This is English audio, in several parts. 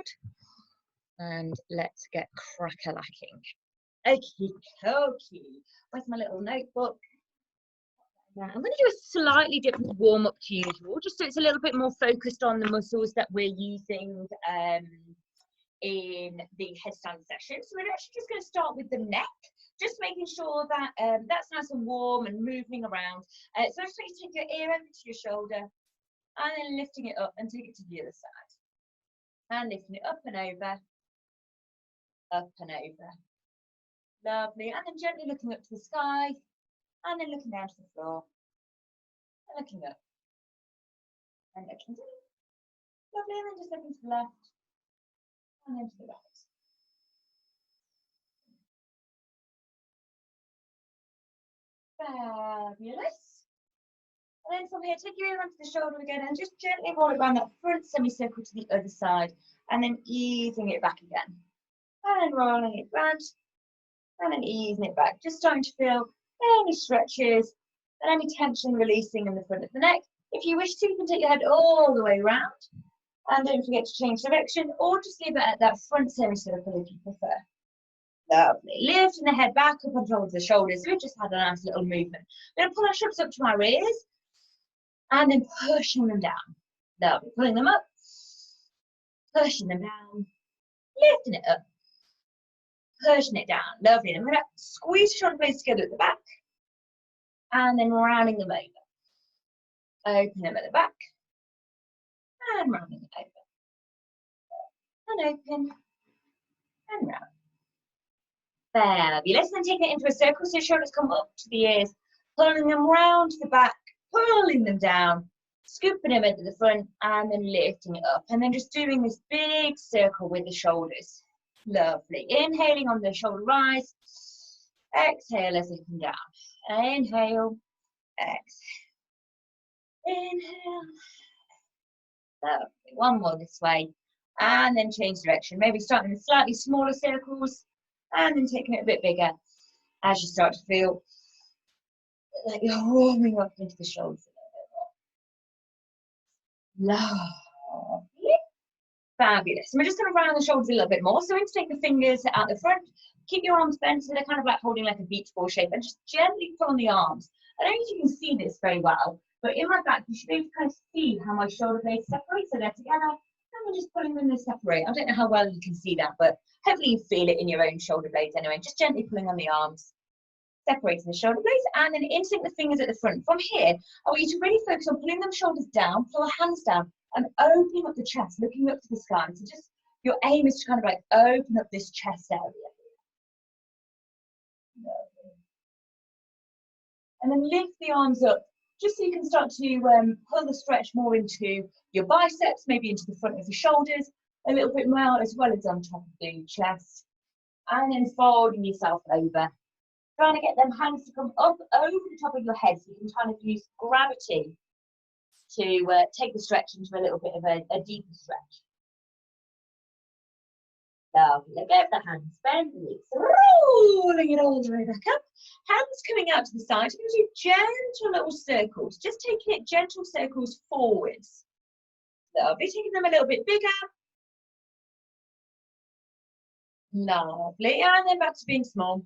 board. And let's get crack-a-lacking. Okie dokie. Where's my little notebook? I'm going to do a slightly different warm-up to usual, just so it's a little bit more focused on the muscles that we're using in the headstand session. So we're actually just going to start with the neck, just making sure that that's nice and warm and moving around. So I just want you to take your ear over to your shoulder and then lifting it up and take it to the other side. And lifting it up and over, up and over. Lovely. And then gently looking up to the sky and then looking down to the floor and looking up and looking down. Lovely. And then just looking to the left and then to the right. Fabulous. And then from here, take your ear onto the shoulder again and just gently roll it around that front semicircle to the other side and then easing it back again. And then rolling it round and then easing it back. Just starting to feel any stretches and any tension releasing in the front of the neck. If you wish to, you can take your head all the way around. And don't forget to change direction or just leave it at that front semicircle if you prefer. Lovely. Lifting the head back up on top of the shoulders. We've just had a nice little movement. We're going to pull our hips up to our ears and then pushing them down. Lovely. Pulling them up, pushing them down, lifting it up, pushing it down. Lovely. And I'm going to squeeze the shoulder blades together at the back and then rounding them over. Open them at the back and rounding them over. And open and round. Fabulous. Then taking it into a circle so your shoulders come up to the ears, pulling them round to the back, pulling them down, scooping them into the front and then lifting it up. And then just doing this big circle with the shoulders. Lovely. Inhaling on the shoulder rise. Exhale as they come down. Inhale. Exhale. Inhale. Lovely. One more this way. And then change direction. Maybe starting with slightly smaller circles. And then taking it a bit bigger as you start to feel like you're warming up into the shoulders a little bit more. Lovely. Fabulous. And we're just going to round the shoulders a little bit more. So we're going to take the fingers out the front. Keep your arms bent so they're kind of like holding like a beach ball shape. And just gently pull on the arms. I don't know if you can see this very well, but in my back you should be able to kind of see how my shoulder blades separate. So they're together. And we're just pulling them to separate. I don't know how well you can see that, but hopefully you feel it in your own shoulder blades anyway. Just gently pulling on the arms, separating the shoulder blades, and then insert the fingers at the front. From here, I want you to really focus on pulling them shoulders down, pull the hands down, and opening up the chest, looking up to the sky. So just your aim is to kind of like open up this chest area. And then lift the arms up, just so you can start to pull the stretch more into your biceps, maybe into the front of the shoulders, a little bit more as well as on top of the chest. And then folding yourself over. Trying to get them hands to come up over the top of your head so you can kind of use gravity to take the stretch into a little bit of a deeper stretch. Lovely. Let go of the hands, bend the knees, rolling it all the way back up. Hands coming out to the side. You're going to do gentle little circles, just taking it gentle circles forwards. Lovely. Taking them a little bit bigger. Lovely. And then back to being small.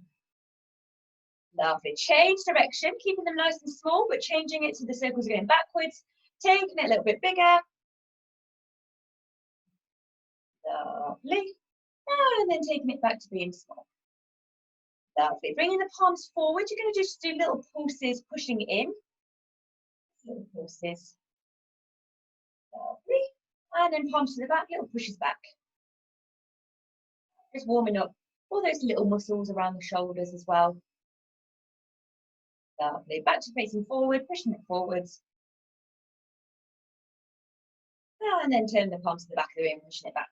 Lovely. Change direction, keeping them nice and small, but changing it so the circles are going backwards. Taking it a little bit bigger. Lovely. And then taking it back to being small. Lovely. Bringing the palms forward. You're going to just do little pulses, pushing in. Little pulses. Lovely. And then palms to the back, little pushes back. Just warming up all those little muscles around the shoulders as well. Lovely. Back to facing forward, pushing it forwards. And then turn the palms to the back of the room, pushing it back.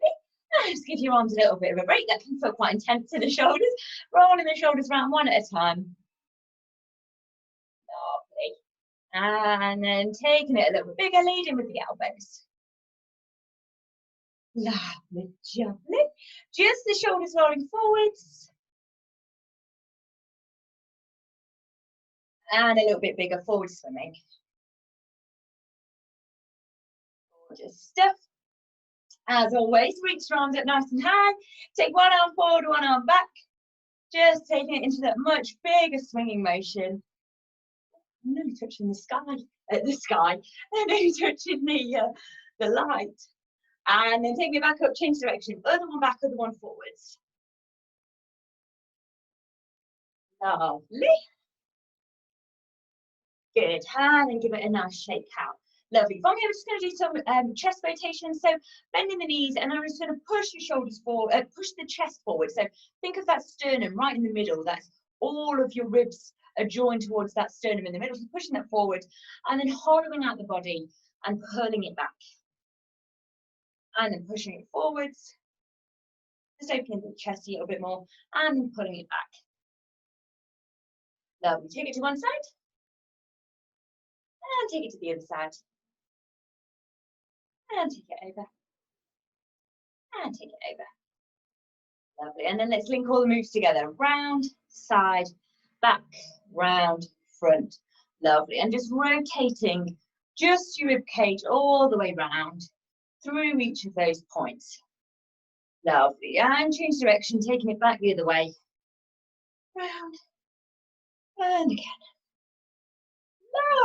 Lovely. And just give your arms a little bit of a break. That can feel quite intense in the shoulders. Rolling the shoulders around one at a time. Lovely. And then taking it a little bit bigger, leading with the elbows. Lovely. Lovely. Just the shoulders rolling forwards. And a little bit bigger, forward swimming. Just stuff. As always, reach your arms up nice and high. Take one arm forward, one arm back. Just taking it into that much bigger swinging motion. I'm nearly touching the sky. Nearly touching the light. And then take me back up, change direction. Other one back, other one forwards. Lovely. Good. And then give it a nice shake out. Lovely. From here, we're just going to do some chest rotations. So bending the knees, and I'm just going to push your shoulders forward, push the chest forward. So think of that sternum right in the middle. That's all of your ribs are joined towards that sternum in the middle. So pushing that forward, and then hollowing out the body and pulling it back. And then pushing it forwards. Just opening the chest a little bit more, and then pulling it back. Lovely. Take it to one side. And take it to the other side. And take it over. And take it over. Lovely. And then let's link all the moves together. Round, side, back, round, front. Lovely. And just rotating just your rib cage all the way round through each of those points. Lovely. And change direction, taking it back the other way. Round. And again.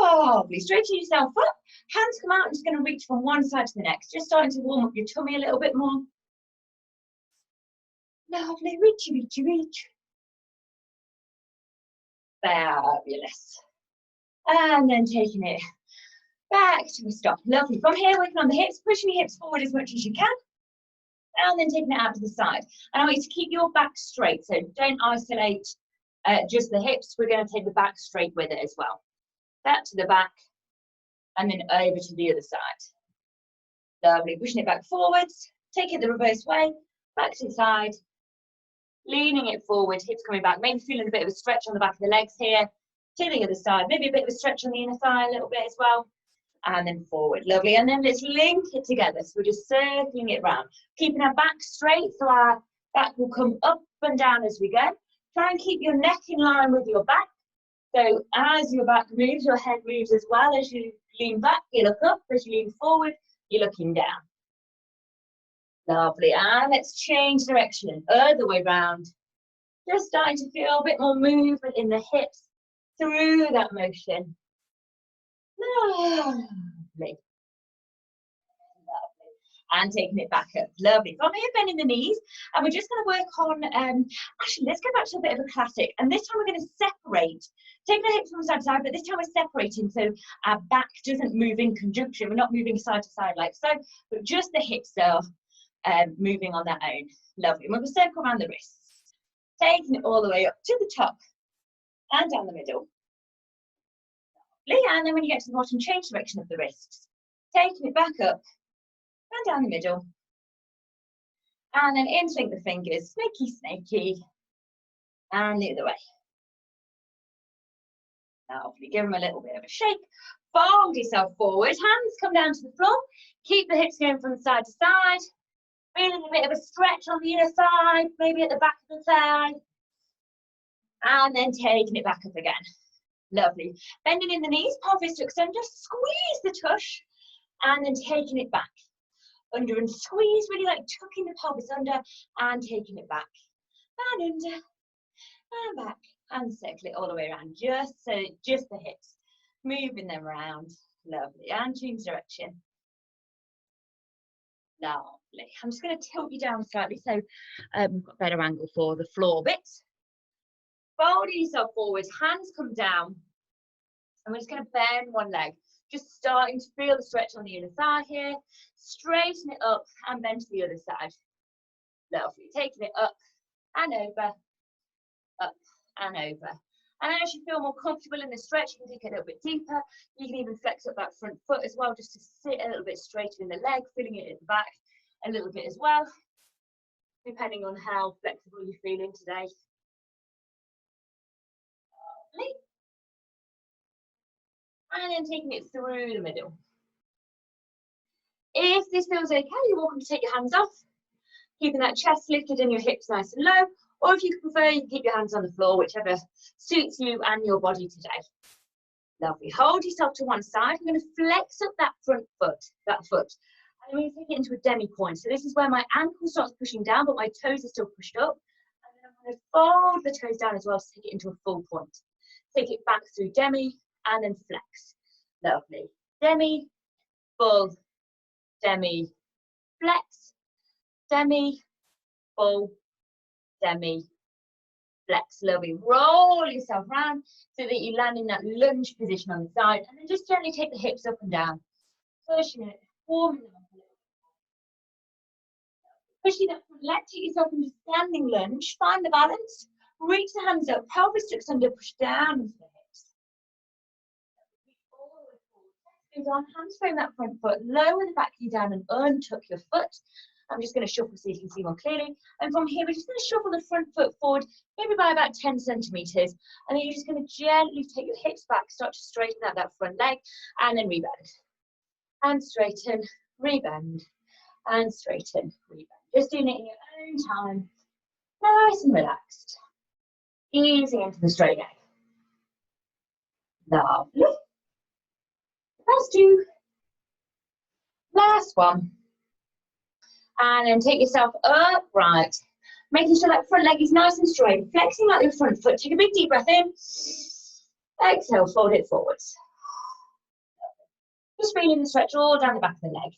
Lovely. Straighten yourself up. Hands come out. I'm just going to reach from one side to the next. Just starting to warm up your tummy a little bit more. Lovely. Reachy, reachy, reach. Fabulous. And then taking it back to a stop. Lovely. From here, working on the hips, pushing your hips forward as much as you can. And then taking it out to the side. And I want you to keep your back straight. So don't isolate just the hips. We're going to take the back straight with it as well. That to the back. And then over to the other side. Lovely. Pushing it back forwards. Take it the reverse way. Back to the side. Leaning it forward. Hips coming back. Maybe feeling a bit of a stretch on the back of the legs here. To the other side. Maybe a bit of a stretch on the inner thigh a little bit as well. And then forward. Lovely. And then let's link it together. So we're just circling it round. Keeping our back straight. So our back will come up and down as we go. Try and keep your neck in line with your back. So as your back moves, your head moves as well. As you lean back, you look up. As you lean forward, you're looking down. Lovely. And let's change direction. Other way round. Just starting to feel a bit more movement in the hips through that motion. Lovely. And taking it back up. Lovely. From here, bending the knees. And we're just going to work on, actually, let's go back to a bit of a classic. And this time we're going to separate. Taking the hips from side to side, but this time we're separating so our back doesn't move in conjunction. We're not moving side to side like so, but just the hips are moving on their own. Lovely. And we're going to circle around the wrists. Taking it all the way up to the top and down the middle. Lovely. And then when you get to the bottom, change direction of the wrists. Taking it back up and down the middle. And then interlink the fingers, snaky, snaky. And the other way. Lovely. Give them a little bit of a shake. Fold yourself forward. Hands come down to the floor. Keep the hips going from side to side. Feeling a bit of a stretch on the inner thigh, maybe at the back of the thigh. And then taking it back up again. Lovely. Bending in the knees, pelvis to extend. Just squeeze the tush. And then taking it back. Under and squeeze, really like tucking the pelvis under and taking it back. And under and back. And circle it all the way around, just the hips, moving them around. Lovely. And change direction. Lovely. I'm just going to tilt you down slightly so we've got a better angle for the floor bit. Folding yourself forward, hands come down. And we're just going to bend one leg. Just starting to feel the stretch on the inner thigh here. Straighten it up and bend to the other side. Lovely. Taking it up and over, up and over. And as you feel more comfortable in the stretch, you can take it a little bit deeper. You can even flex up that front foot as well, just to sit a little bit straighter in the leg, feeling it at the back a little bit as well, depending on how flexible you're feeling today. Lovely. And then taking it through the middle. If this feels okay, you're welcome to take your hands off, keeping that chest lifted and your hips nice and low. Or if you prefer, you can keep your hands on the floor, whichever suits you and your body today. Lovely. Hold yourself to one side. I'm going to flex up that front foot, And I'm going to take it into a demi point. So this is where my ankle starts pushing down, but my toes are still pushed up. And then I'm going to fold the toes down as well to take it into a full point. Take it back through demi and then flex. Lovely. Demi, full, demi, flex, demi, full, demi, flex. Lovely. Roll yourself around so that you land in that lunge position on the side, and then just gently take the hips up and down. Pushing it, warming them up a little bit. Pushing that front leg, take yourself into standing lunge, find the balance, reach the hands up, pelvis tucks under, push down into the hips. Reach forward, hands frame that front foot, lower the back knee down and untuck your foot. I'm just going to shuffle so you can see more clearly. And from here, we're just going to shuffle the front foot forward, maybe by about 10 centimeters. And then you're just going to gently take your hips back, start to straighten out that front leg, and then rebend. And straighten, rebend, and straighten, rebend. Just doing it in your own time, nice and relaxed. Easing into the straight leg. Lovely. Last two. Last one. And then take yourself upright, making sure that front leg is nice and straight, flexing like your front foot. Take a big deep breath in. Exhale, fold it forwards. Just feeling the stretch all down the back of the leg.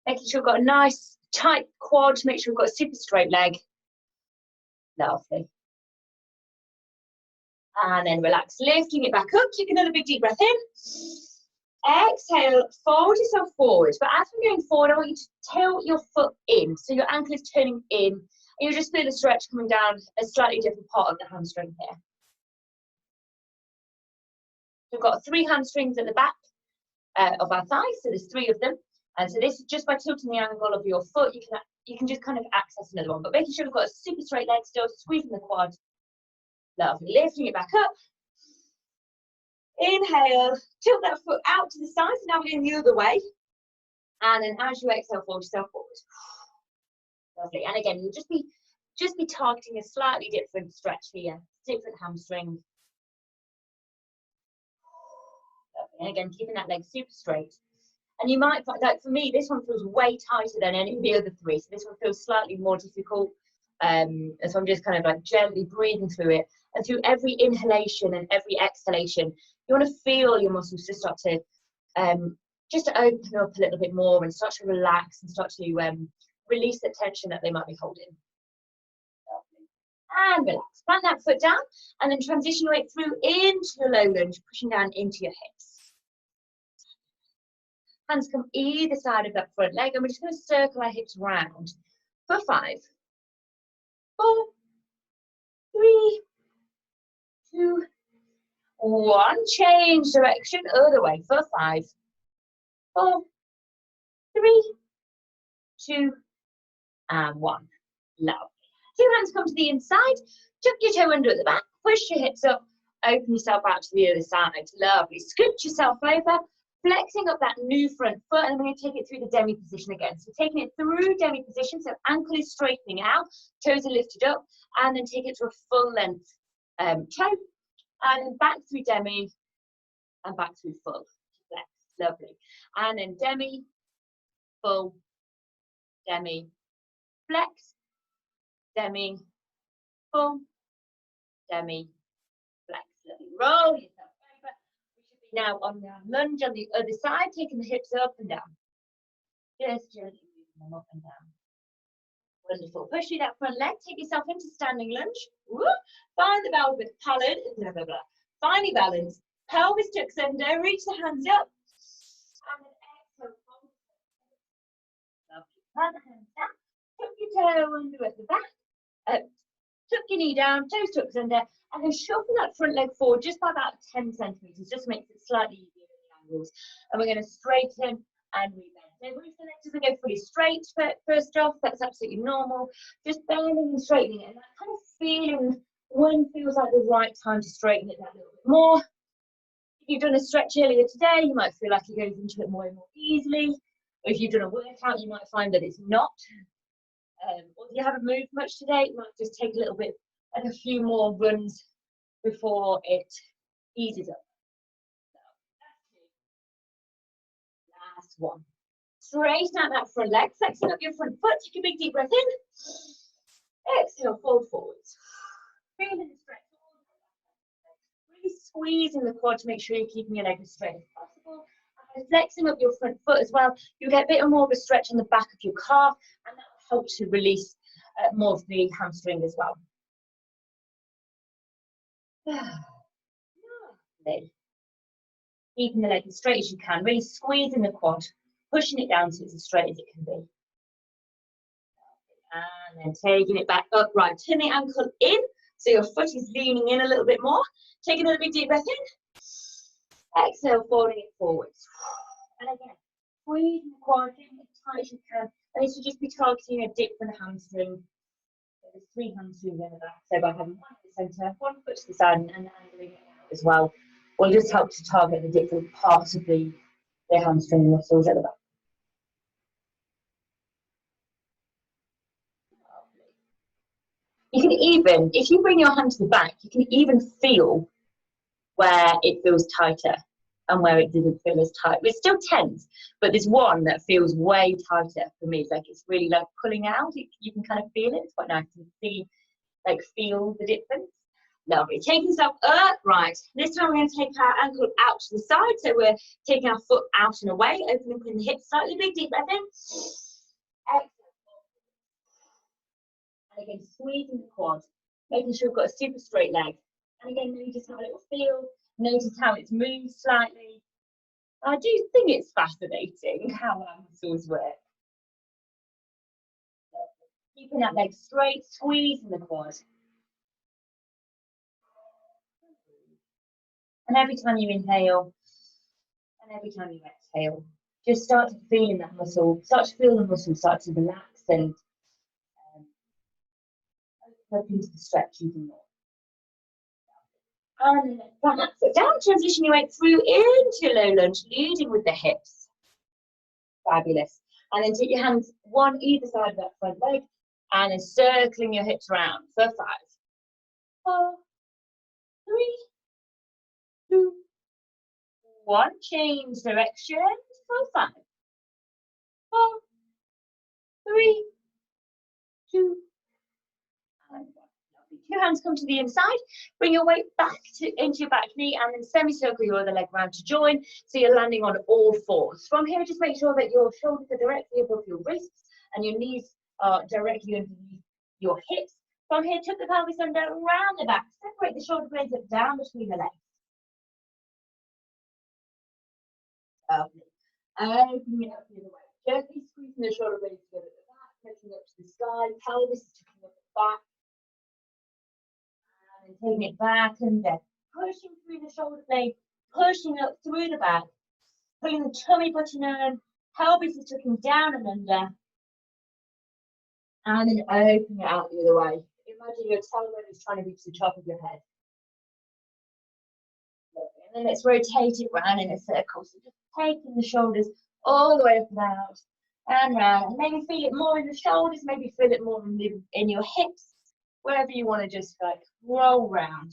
Making sure we've got a nice tight quad, make sure we've got a super straight leg. Lovely. And then relax, lifting it back up. Take another big deep breath in. Exhale, fold yourself forward. But as we're going forward, I want you to tilt your foot in. So your ankle is turning in. And you just feel the stretch coming down a slightly different part of the hamstring here. We've got 3 hamstrings at the back of our thighs. So there's 3 of them. And so this is just by tilting the angle of your foot, you can just kind of access another one. But making sure we've got a super straight leg still, squeezing the quad. Lovely. Lifting it back up. Inhale, tilt that foot out to the side. So now we're going the other way. And then as you exhale, fold yourself forward. Lovely. And again, you'll just be targeting a slightly different stretch here, different hamstring. Lovely. And again, keeping that leg super straight. And you might find that for me, this one feels way tighter than any of the other 3. So this one feels slightly more difficult. And so I'm just kind of like gently breathing through it. And through every inhalation and every exhalation, you want to feel your muscles just start to open up a little bit more and start to relax and start to release the tension that they might be holding. And relax. Plant that foot down and then transition your way through into your low lunge, pushing down into your hips. Hands come either side of that front leg and we're just going to circle our hips round for 5, 4, 3, 2, 1. Change direction, other way for 5, 4, 3, 2, and 1. Lovely. 2 hands come to the inside. Tuck your toe under at the back. Push your hips up. Open yourself out to the other side. Lovely. Scoot yourself over. Flexing up that new front foot. And I'm going to take it through the demi position again. So taking it through demi position. So ankle is straightening out. Toes are lifted up. And then take it to a full length toe. And then back through demi. And back through full. Flex. Lovely. And then demi. Full. Demi. Flex. Demi. Full. Demi. Flex. Lovely. Roll yourself over. We should be now on the lunge on the other side, taking the hips up and down. Just gently moving them up and down. Wonderful. Push through that front leg. Take yourself into standing lunge. Woo. Find the pelvic palate. Blah, blah, blah. Find your balance. Pelvis tucks under. Reach the hands up. And then exhale. Lovely. Plant the hands down. Tuck your toe under at the back. Tuck your knee down, toes tucked under, and then shuffle that front leg forward just by about 10 centimeters, just makes it slightly easier in the angles. And we're going to straighten and rebend. So if the legs doesn't go fully straight first off, that's absolutely normal. Just bending and straightening it, and that kind of feeling when feels like the right time to straighten it that little bit more. If you've done a stretch earlier today, you might feel like you're going into it more and more easily. Or if you've done a workout, you might find that it's not. Or if you haven't moved much today, it might just take a little bit and a few more runs before it eases up. So, last one. Straighten out that front leg, flexing up your front foot, take a big deep breath in. Exhale, fold forwards. Feeling the stretch. Really squeezing the quad to make sure you're keeping your leg as straight as possible. And flexing up your front foot as well. You'll get a bit more of a stretch on the back of your calf, and that will help to release more of the hamstring as well. Lovely. Keeping the leg as straight as you can, really squeezing the quad, pushing it down so it's as straight as it can be. And then taking it back upright. Turn the ankle in, so your foot is leaning in a little bit more. Take another big deep breath in. Exhale, folding it forwards. And again, squeezing the quad, getting it as tight as you can. And this will just be targeting a different hamstring. There's 3 hamstrings in the back, so by having one in the centre, one foot to the side, and angling it out as well, will just help to target the different parts of the hamstring muscles at the back. You can even, if you bring your hand to the back, you can even feel where it feels tighter and where it didn't feel as tight. It's still tense, but there's one that feels way tighter for me. It's like it's really like pulling out. You can kind of feel it. It's quite nice to see, like feel the difference. Lovely. Taking yourself upright. This time we're going to take our ankle out to the side. So we're taking our foot out and away, opening up in the hips slightly. Big deep breath in. Exhale. And again, squeezing the quad, making sure we've got a super straight leg. And again, maybe just have a little feel. Notice how it's moved slightly. I do think it's fascinating how our muscles work. Keeping that leg straight, squeezing the quad. And every time you inhale, and every time you exhale, just start to feel in that muscle, start to feel the muscle start to relax and open up into the stretch even more. And then from that foot down, transition your weight through into low lunge, leading with the hips. Fabulous. And then take your hands one either side of that front leg, and then circling your hips around for 5, 4, 3, 2, 1. Change direction for 5, 4, 3, 2, and 1. 2 hands come to the inside. Bring your weight back into your back knee, and then semicircle your other leg round to join. So you're landing on all 4s. From here, just make sure that your shoulders are directly above your wrists and your knees are directly underneath your hips. From here, tuck the pelvis under, around the back. Separate the shoulder blades up down between the legs. Lovely. Opening it up the other way. Gently squeezing the shoulder blades together at the back, looking up to the sky. Pelvis is tucking up the back. And taking it back and then pushing through the shoulder blade, pushing up through the back, pulling the tummy button in, pelvis is tucking down and under, and then opening it out the other way. Imagine your tailbone is trying to reach the top of your head. And then let's rotate it round in a circle. So just taking the shoulders all the way up and out and round. And maybe feel it more in the shoulders, maybe feel it more in your hips. Wherever you want to just like roll round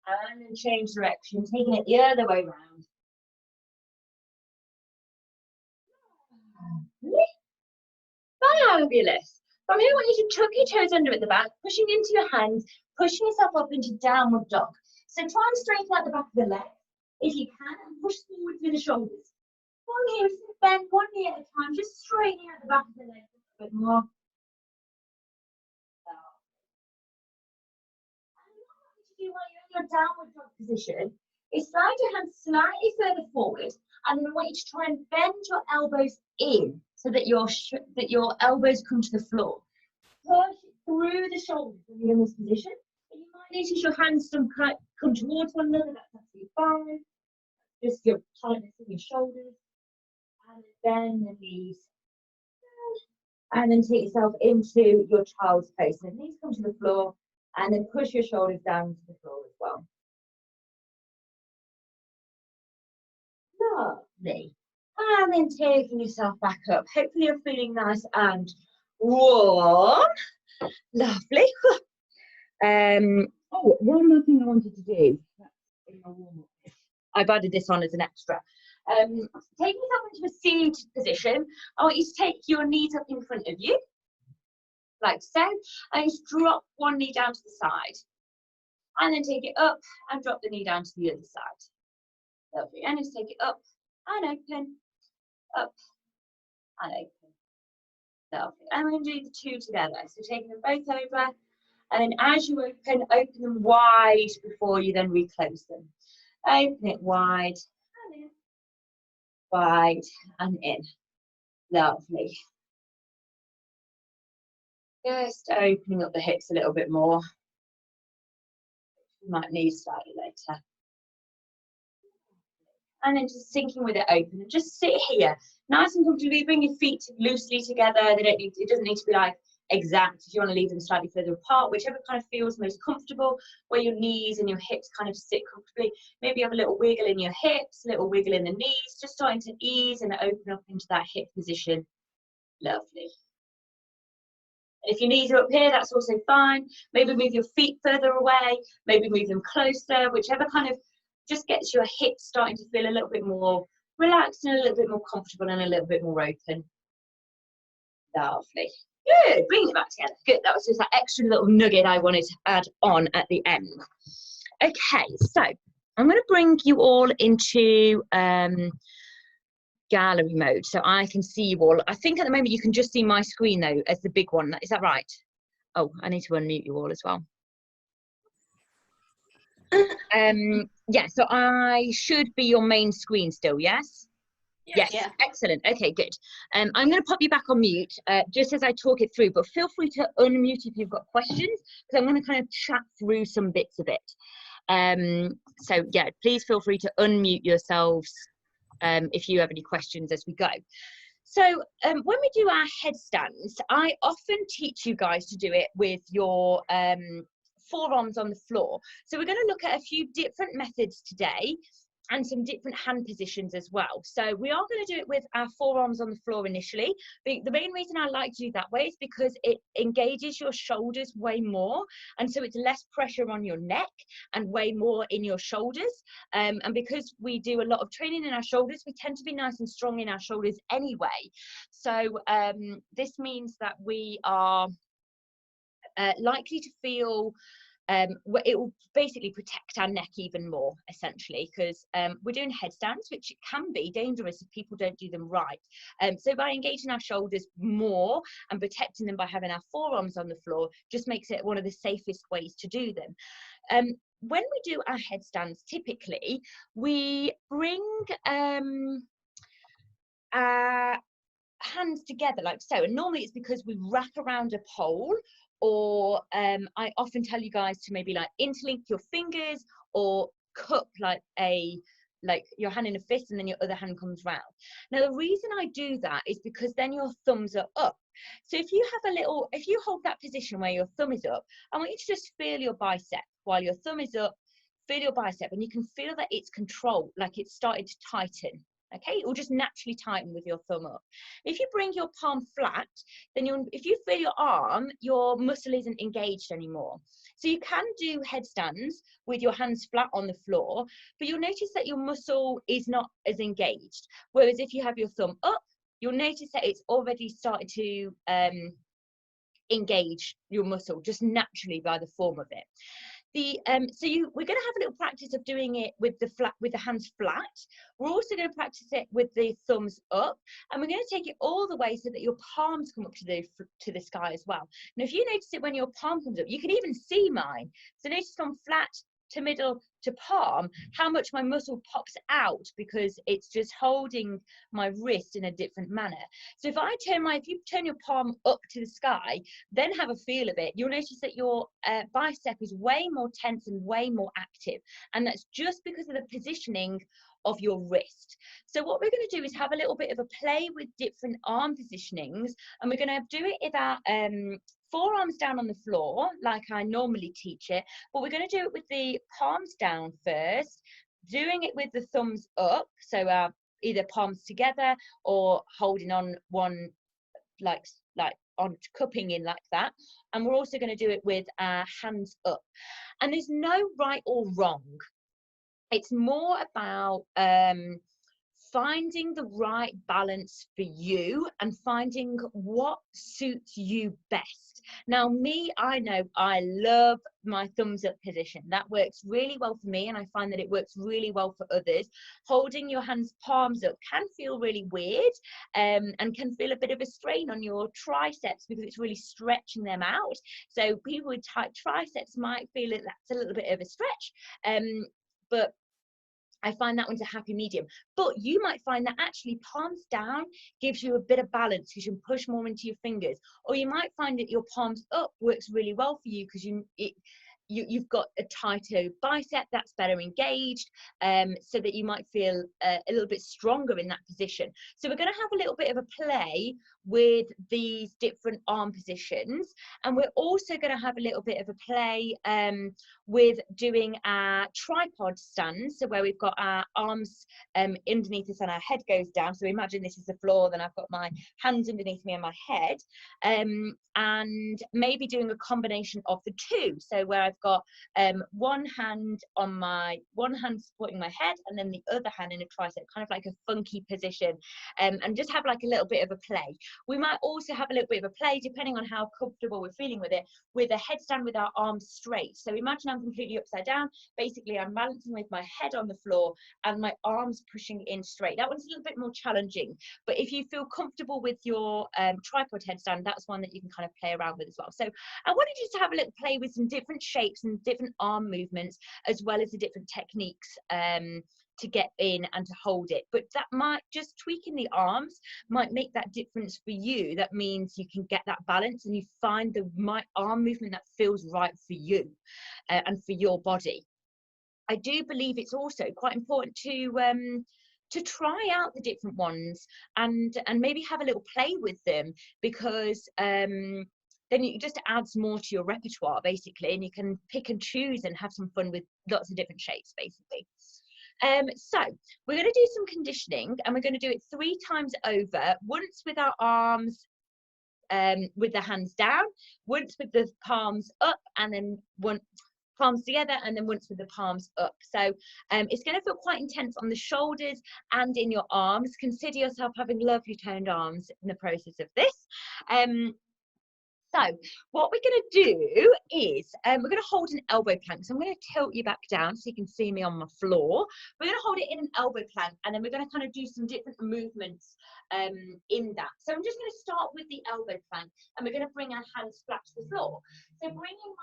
and then change direction, taking it the other way round. Fabulous. From here, I want you to tuck your toes under at the back, pushing into your hands, pushing yourself up into downward dog. So try and straighten out the back of the leg if you can, and push forward through the shoulders. One here, bend one knee at a time, just straightening out the back of the leg a bit more. While you're in your downward dog position is slide your hands slightly further forward, and then I want you to try and bend your elbows in so that your elbows come to the floor. Push through the shoulders when you're in this position. And you might notice your hands come towards one another. That's absolutely fine. Just your tightness in your shoulders, and then bend the knees, and then take yourself into your child's pose. So the knees come to the floor. And then push your shoulders down to the floor as well. Lovely. And then taking yourself back up. Hopefully you're feeling nice and warm. Lovely. Oh, one more thing I wanted to do. In my warm-up. I've added this on as an extra. Taking yourself into a seated position, I want you to take your knees up in front of you, like so, and just drop one knee down to the side. And then take it up and drop the knee down to the other side. Lovely. And just take it up and open, up and open. Lovely. And we're going to do the two together. So taking them both over, and then as you open them wide before you then reclose them. Open it wide and in, wide and in. Lovely. Just opening up the hips a little bit more. You might need slightly later. And then just sinking with it open, and just sit here, nice and comfortably. Bring your feet loosely together. It doesn't need to be like exact. If you want to leave them slightly further apart, whichever kind of feels most comfortable, where your knees and your hips kind of sit comfortably. Maybe you have a little wiggle in your hips, a little wiggle in the knees, just starting to ease and open up into that hip position. Lovely. And if your knees are up here, that's also fine. Maybe move your feet further away, maybe move them closer, whichever kind of just gets your hips starting to feel a little bit more relaxed and a little bit more comfortable and a little bit more open. Lovely. Good. Bring it back together. Good. That was just that extra little nugget I wanted to add on at the end. Okay, so I'm going to bring you all into gallery mode so I can see you all. I think at the moment you can just see my screen though as the big one. Is that right? Oh, I need to unmute you all as well. Yeah, so I should be your main screen still, yes? Yes, yeah. Excellent. Okay, good. I'm going to pop you back on mute just as I talk it through, but feel free to unmute if you've got questions, because I'm going to kind of chat through some bits of it. So yeah, please feel free to unmute yourselves if you have any questions as we go. So when we do our headstands, I often teach you guys to do it with your forearms on the floor. So we're going to look at a few different methods today and some different hand positions as well. So we are going to do it with our forearms on the floor initially. The main reason I like to do that way is because it engages your shoulders way more, and so it's less pressure on your neck and way more in your shoulders. And because we do a lot of training in our shoulders, we tend to be nice and strong in our shoulders anyway. So this means that we are likely to feel it will basically protect our neck even more, essentially, because we're doing headstands, which can be dangerous if people don't do them right. So by engaging our shoulders more and protecting them by having our forearms on the floor just makes it one of the safest ways to do them. When we do our headstands, typically we bring our hands together like so, and normally it's because we wrap around a pole, or I often tell you guys to maybe like interlink your fingers or cup like your hand in a fist and then your other hand comes round. Now the reason I do that is because then your thumbs are up. So if you hold that position where your thumb is up, I want you to just feel your bicep while your thumb is up. Feel your bicep, and you can feel that it's controlled, like it's started to tighten. Okay, it will just naturally tighten with your thumb up. If you bring your palm flat, then if you feel your arm, your muscle isn't engaged anymore. So you can do headstands with your hands flat on the floor, but you'll notice that your muscle is not as engaged. Whereas if you have your thumb up, you'll notice that it's already started to engage your muscle just naturally by the form of it. We're going to have a little practice of doing it with the hands flat. We're also going to practice it with the thumbs up, and we're going to take it all the way so that your palms come up to the sky as well. Now, if you notice it when your palm comes up, you can even see mine. So notice from flat to middle to palm, how much my muscle pops out because it's just holding my wrist in a different manner. So if you turn your palm up to the sky, then have a feel of it, you'll notice that your bicep is way more tense and way more active. And that's just because of the positioning of your wrist. So what we're going to do is have a little bit of a play with different arm positionings, and we're going to do it with our forearms down on the floor like I normally teach it, but we're going to do it with the palms down first, doing it with the thumbs up, so either palms together or holding on one like on cupping in like that. And we're also going to do it with our hands up, and there's no right or wrong. It's more about finding the right balance for you and finding what suits you best. Now, me, I know I love my thumbs up position. That works really well for me, and I find that it works really well for others. Holding your hands palms up can feel really weird, and can feel a bit of a strain on your triceps because it's really stretching them out. So people with tight triceps might feel that that's a little bit of a stretch, but I find that one's a happy medium. But you might find that actually palms down gives you a bit of balance because you can push more into your fingers. Or you might find that your palms up works really well for you because you've got a tighter bicep that's better engaged, so that you might feel a little bit stronger in that position. So we're going to have a little bit of a play with these different arm positions, and we're also going to have a little bit of a play with doing our tripod stands, so where we've got our arms underneath us and our head goes down. So imagine this is the floor, then I've got my hands underneath me and my head, and maybe doing a combination of the two, so where I've got one hand supporting my head and then the other hand in a tricep, kind of like a funky position, and just have like a little bit of a play. We might also have a little bit of a play, depending on how comfortable we're feeling with it, with a headstand with our arms straight. So imagine I'm completely upside down. Basically, I'm balancing with my head on the floor and my arms pushing in straight. That one's a little bit more challenging, but if you feel comfortable with your tripod headstand, that's one that you can kind of play around with as well. So I wanted you to have a little play with some different shapes and different arm movements, as well as the different techniques to get in and to hold it. But that might, just tweaking the arms might make that difference for you. That means you can get that balance and you find the arm movement that feels right for you and for your body. I do believe it's also quite important to try out the different ones and maybe have a little play with them, because then it just adds more to your repertoire basically, and you can pick and choose and have some fun with lots of different shapes basically. So we're going to do some conditioning, and we're going to do it 3 times over, once with our arms with the hands down, once with the palms up, and then palms together, and then once with the palms up. So it's going to feel quite intense on the shoulders and in your arms. Consider yourself having lovely toned arms in the process of this. So what we're going to do is we're going to hold an elbow plank. So I'm going to tilt you back down so you can see me on my floor. We're going to hold it in an elbow plank, and then we're going to kind of do some different movements in that. So I'm just going to start with the elbow plank, and we're going to bring our hands flat to the floor. So bringing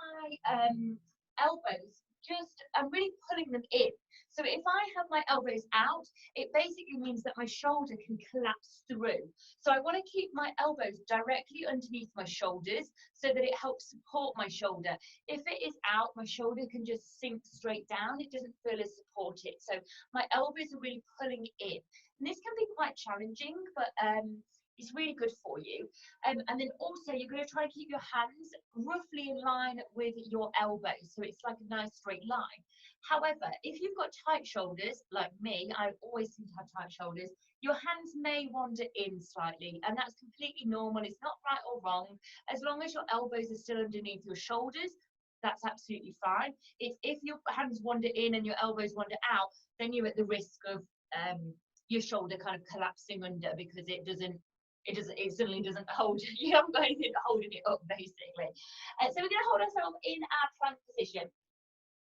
my elbows, I'm really pulling them in. So if I have my elbows out, it basically means that my shoulder can collapse through. So I want to keep my elbows directly underneath my shoulders so that it helps support my shoulder. If it is out, my shoulder can just sink straight down. It doesn't feel as supported. So my elbows are really pulling in. And this can be quite challenging, but it's really good for you. And then also you're going to try to keep your hands roughly in line with your elbows, so it's like a nice straight line. However, if you've got tight shoulders like me, I always seem to have tight shoulders, your hands may wander in slightly, and that's completely normal. It's not right or wrong. As long as your elbows are still underneath your shoulders, that's absolutely fine. It's if your hands wander in and your elbows wander out, then you're at the risk of your shoulder kind of collapsing under, because it suddenly doesn't hold, you haven't got anything holding it up basically. So we're going to hold ourselves in our plank position,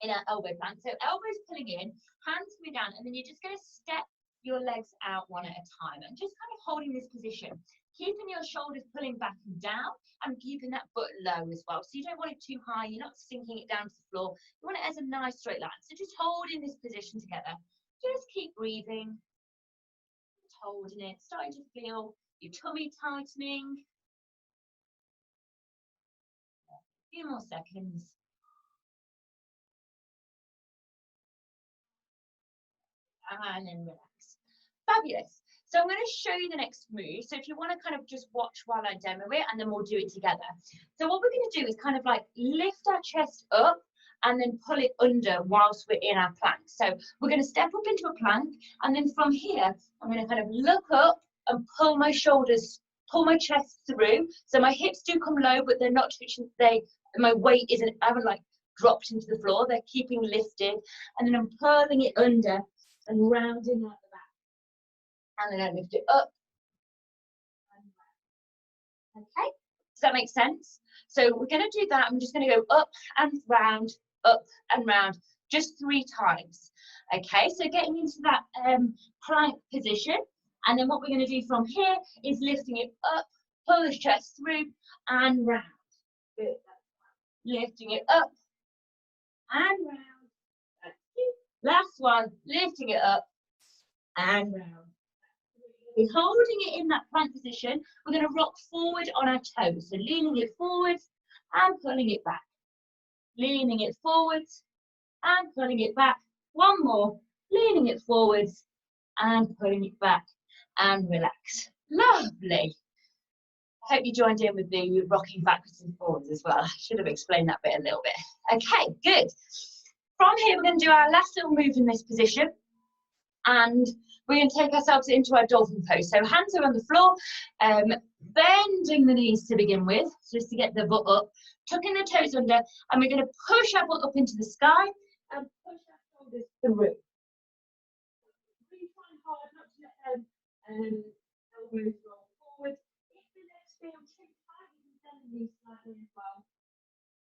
in our elbow plank. So elbows pulling in, hands coming down, and then you're just going to step your legs out one at a time and just kind of holding this position, keeping your shoulders pulling back and down and keeping that butt low as well. So you don't want it too high, you're not sinking it down to the floor, you want it as a nice straight line. So just holding this position together, just keep breathing, just holding it, starting to feel your tummy tightening. A few more seconds. And then relax. Fabulous. So I'm going to show you the next move. So if you want to kind of just watch while I demo it, and then we'll do it together. So what we're going to do is kind of like lift our chest up and then pull it under whilst we're in our plank. So we're going to step up into a plank, and then from here, I'm going to kind of look up and pull my shoulders, pull my chest through. So my hips do come low, but they're not touching, my weight isn't, I haven't like dropped into the floor, they're keeping lifted. And then I'm pulling it under and rounding out the back. and then I lift it up and round. Okay, does that make sense? So we're going to do that. I'm just going to go up and round, just 3 times. Okay, so getting into that plank position, and then what we're going to do from here is lifting it up, pull the chest through and round. Good. Lifting it up and round. Last one, lifting it up and round. We're holding it in that plank position. We're going to rock forward on our toes. So leaning it forwards and pulling it back. Leaning it forwards and pulling it back. One more. Leaning it forwards and pulling it back. And relax. Lovely. I hope you joined in with the rocking backwards and forwards as well. I should have explained that bit a little bit. Okay, good. From here, we're going to do our last little move in this position, and we're going to take ourselves into our dolphin pose. So hands are on the floor, bending the knees to begin with, just to get the butt up, tucking the toes under, and we're going to push our butt up into the sky and push our shoulders through. Really trying hard not to let elbows roll forward. If the legs feel too tight, you can bend the knees slightly as well.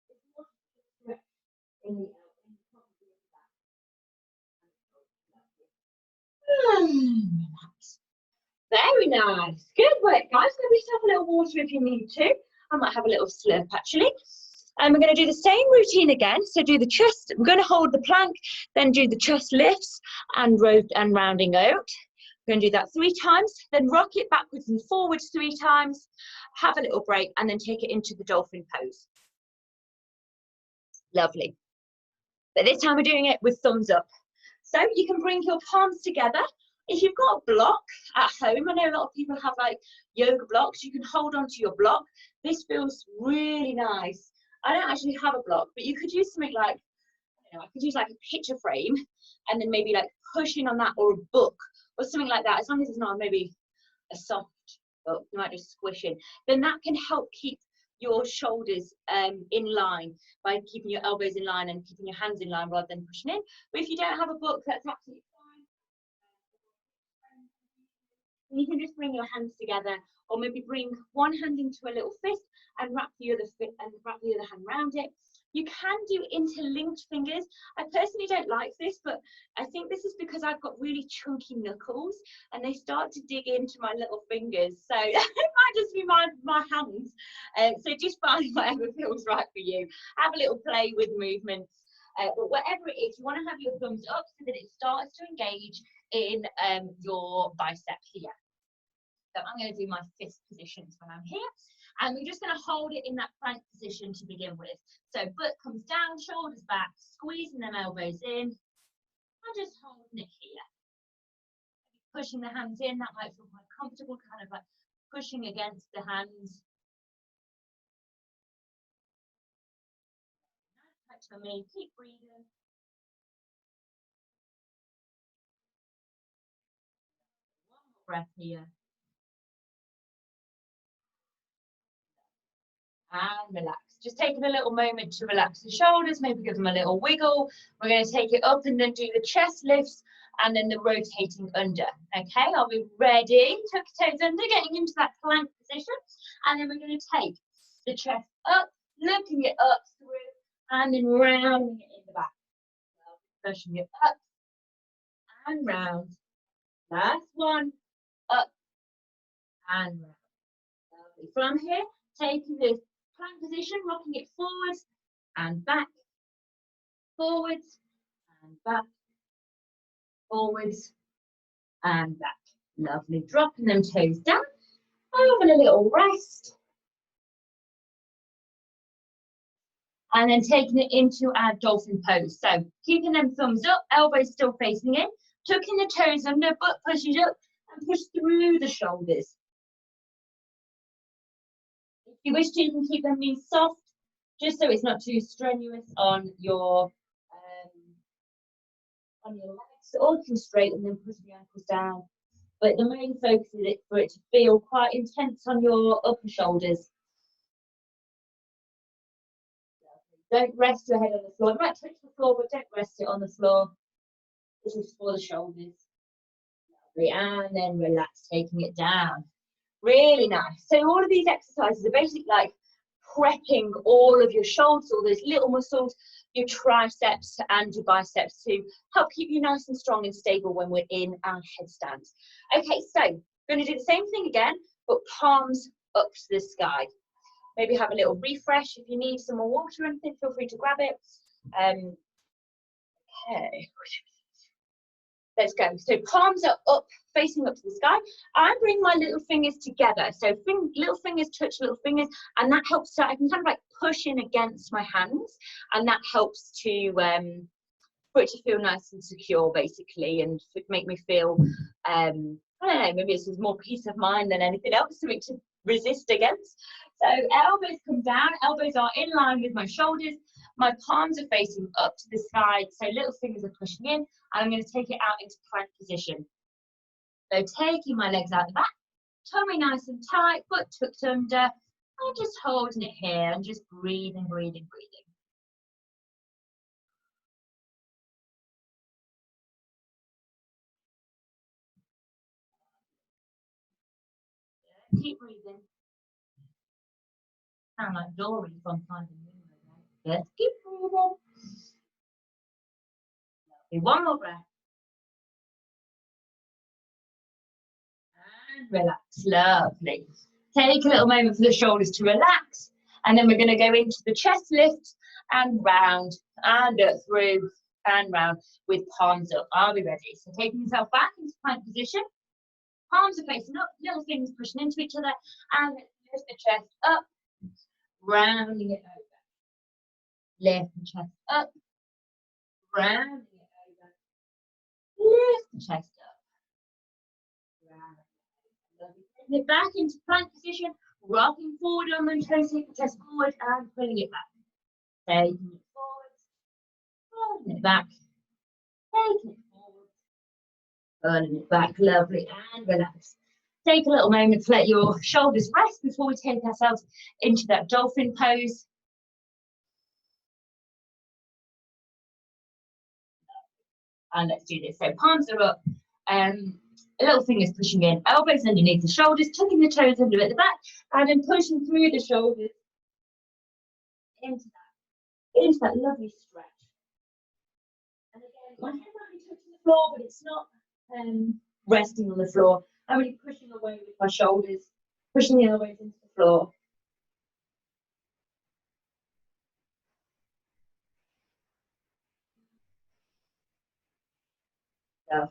It's more stretch in the elbow. Relax. Very nice. Good work, guys. Give yourself a little water if you need to. I might have a little slurp actually. And we're going to do the same routine again. So do the chest. We're going to hold the plank, then do the chest lifts and rounding out. We're going to do that 3 times, then rock it backwards and forwards 3 times. Have a little break and then take it into the dolphin pose. Lovely. But this time we're doing it with thumbs up. So you can bring your palms together. If you've got a block at home, I know a lot of people have like yoga blocks, you can hold onto your block. This feels really nice. I don't actually have a block, but you could use something like, I could use like a picture frame and then maybe like pushing on that, or a book or something like that. As long as it's not maybe a soft book, you might just squish in. Then that can help keep your shoulders in line by keeping your elbows in line and keeping your hands in line rather than pushing in. But if you don't have a book, that's absolutely fine. And you can just bring your hands together, or maybe bring one hand into a little fist and wrap the other hand around it. You can do interlinked fingers. I personally don't like this, but I think this is because I've got really chunky knuckles and they start to dig into my little fingers. So it might just be my hands. So just find whatever feels right for you. Have a little play with movements. But whatever it is, you want to have your thumbs up so that it starts to engage in your bicep here. So I'm going to do my fist positions when I'm here. And we're just going to hold it in that plank position to begin with. So butt comes down, shoulders back, squeezing them elbows in. And just holding it here. Pushing the hands in, that might feel quite comfortable, kind of like pushing against the hands. Touch for me, keep breathing. One more breath here. And relax. Just taking a little moment to relax the shoulders, maybe give them a little wiggle. We're going to take it up and then do the chest lifts and then the rotating under. Okay, are we ready? Tuck your toes under, getting into that plank position. And then we're going to take the chest up, looking it up through, and then rounding it in the back. Pushing it up and round. Last one, up and round. Lovely. From here, taking this plank position, rocking it forwards and back, forwards and back, forwards and back. Lovely. Dropping them toes down, having a little rest. And then taking it into our dolphin pose. So keeping them thumbs up, elbows still facing in, tucking the toes under, butt pushes up and push through the shoulders. If you wish to, you can keep them knees soft, just so it's not too strenuous on your legs, or you can straighten them, push the ankles down. But the main focus is for it to feel quite intense on your upper shoulders. Don't rest your head on the floor. It might touch the floor, but don't rest it on the floor. This is for the shoulders. And then relax, taking it down. Really nice. So all of these exercises are basically like prepping all of your shoulders, all those little muscles, your triceps and your biceps to help keep you nice and strong and stable when we're in our headstands. Okay, so we're going to do the same thing again, but palms up to the sky. Maybe have a little refresh. If you need some more water or anything, feel free to grab it. Okay. Let's go. So palms are up, facing up to the sky. I bring my little fingers together. So little fingers touch little fingers, and that helps to, I can kind of like push in against my hands, and that helps to, for it to feel nice and secure, basically, and make me feel, I don't know, maybe it's just more peace of mind than anything else, something to resist against. So elbows come down, elbows are in line with my shoulders. My palms are facing up to the side, so little fingers are pushing in, and I'm going to take it out into plank position. So taking my legs out the back, tummy nice and tight, foot tucked under, and just holding it here, and just breathing, breathing, breathing. Keep breathing. Sound like Dory from Finding Nemo. Just keep breathing. One more breath. And relax. Lovely. Take a little moment for the shoulders to relax. And then we're going to go into the chest lift and round and up through and round with palms up. Are we ready? So taking yourself back into plank position. Palms are facing up, little fingers pushing into each other, and lift the chest up, rounding it over. Lift the chest up, rounding it over. Lift the chest up, rounding it back into plank position, rocking forward on the toes, take the chest forward and pulling it back. Taking it forward, pulling it back, taking it forward, pulling it back, lovely, and relax. Take a little moment to let your shoulders rest before we take ourselves into that dolphin pose. And let's do this. So palms are up, little fingers pushing in, elbows underneath the shoulders, tucking the toes under at the back, and then pushing through the shoulders into that lovely stretch. And again, my head might be touching the floor, but it's not resting on the floor. I'm really pushing away with my shoulders, pushing the elbows into the floor. Lovely.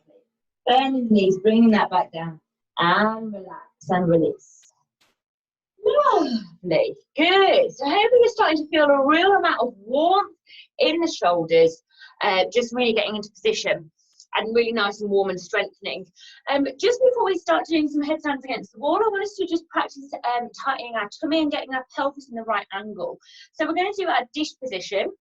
Bending the knees, bringing that back down. And relax and release. Lovely. Good. So hopefully you're starting to feel a real amount of warmth in the shoulders, just really getting into position and really nice and warm and strengthening. Just before we start doing some headstands against the wall, I want us to just practice tightening our tummy and getting our pelvis in the right angle. So we're going to do our dish position.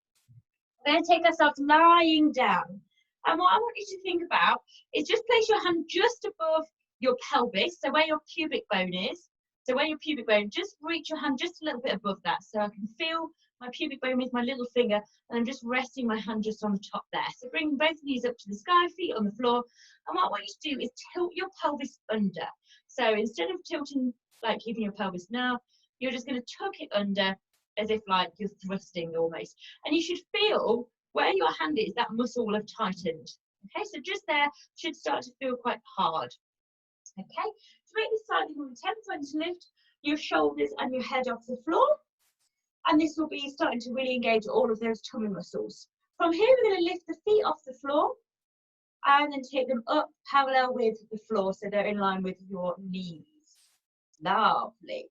We're going to take ourselves lying down. And what I want you to think about is just place your hand just above your pelvis, so where your pubic bone is. So where your pubic bone, just reach your hand just a little bit above that. So I can feel my pubic bone with my little finger, and I'm just resting my hand just on the top there. So bring both knees up to the sky, feet on the floor. And what I want you to do is tilt your pelvis under. So instead of tilting, like keeping your pelvis now, you're just going to tuck it under as if like you're thrusting almost. And you should feel where your hand is, that muscle will have tightened. Okay, so just there should start to feel quite hard. Okay, to make this slightly more intense, I'm going to lift your shoulders and your head off the floor. And this will be starting to really engage all of those tummy muscles. From here, we're going to lift the feet off the floor and then take them up parallel with the floor so they're in line with your knees. Lovely.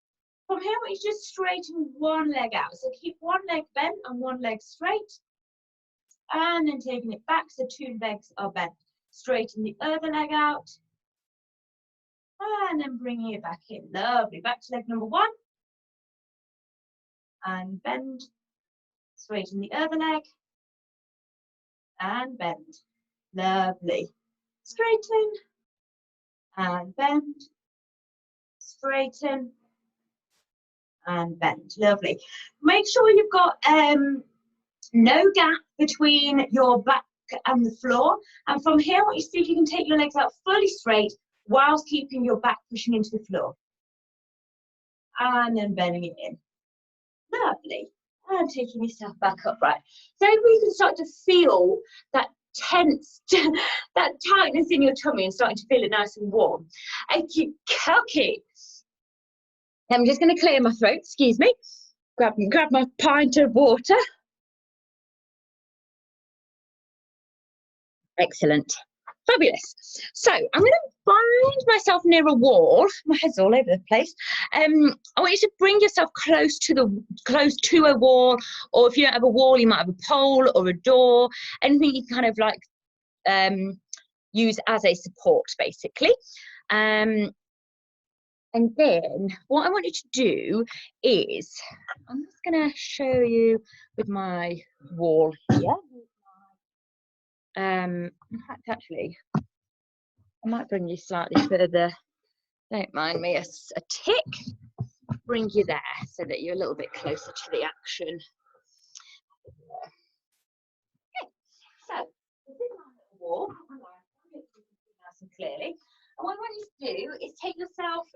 From here, we just straighten one leg out. So keep one leg bent and one leg straight. And then taking it back so two legs are bent. Straighten the other leg out. And then bringing it back in. Lovely. Back to leg number one. And bend. Straighten the other leg. And bend. Lovely. Straighten. And bend. Straighten. And bend. Lovely. Make sure you've got no gap between your back and the floor. And from here, what you see, if you can take your legs out fully straight, whilst keeping your back pushing into the floor. And then bending it in. Lovely. And taking yourself back upright. So if we can start to feel that tense, that tightness in your tummy and starting to feel it nice and warm. Okay. I'm just going to clear my throat, excuse me. Grab my pint of water. Excellent. Fabulous. So I'm going to find myself near a wall. My head's all over the place. I want you to bring yourself close to a wall, or if you don't have a wall, you might have a pole or a door, anything you kind of like use as a support, basically. And then what I want you to do is, I'm just going to show you with my wall here. In fact, actually, I might bring you slightly further. Don't mind me a tick. Bring you there so that you're a little bit closer to the action. Okay, so this is my little wall. Nice and clearly. And what I want you to do is take yourself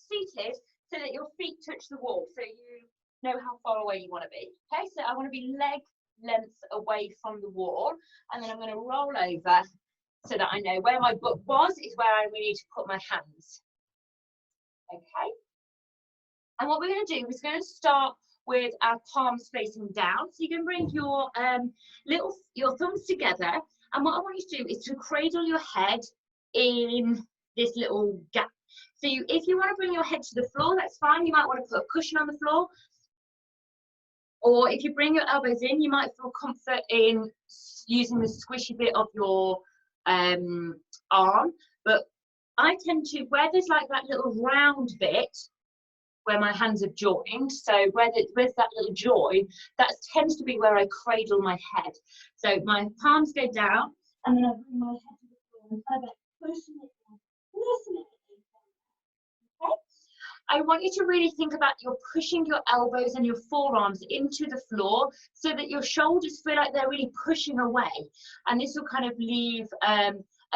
seated so that your feet touch the wall, so you know how far away you want to be. Okay, so I want to be leg length away from the wall, and then I'm going to roll over so that I know where my book was is where I really need to put my hands. Okay, and what we're going to do is going to start with our palms facing down. So you can bring your your thumbs together, and what I want you to do is to cradle your head in this little gap. So if you want to bring your head to the floor, that's fine. You might want to put a cushion on the floor. Or if you bring your elbows in, you might feel comfort in using the squishy bit of your arm. But I tend to, where there's like that little round bit where my hands have joined, so where there's that little join, that tends to be where I cradle my head. So my palms go down, and then I bring my head to the floor and kind of pushing it down, listen it. Okay? I want you to really think about you're pushing your elbows and your forearms into the floor so that your shoulders feel like they're really pushing away. And this will kind of leave a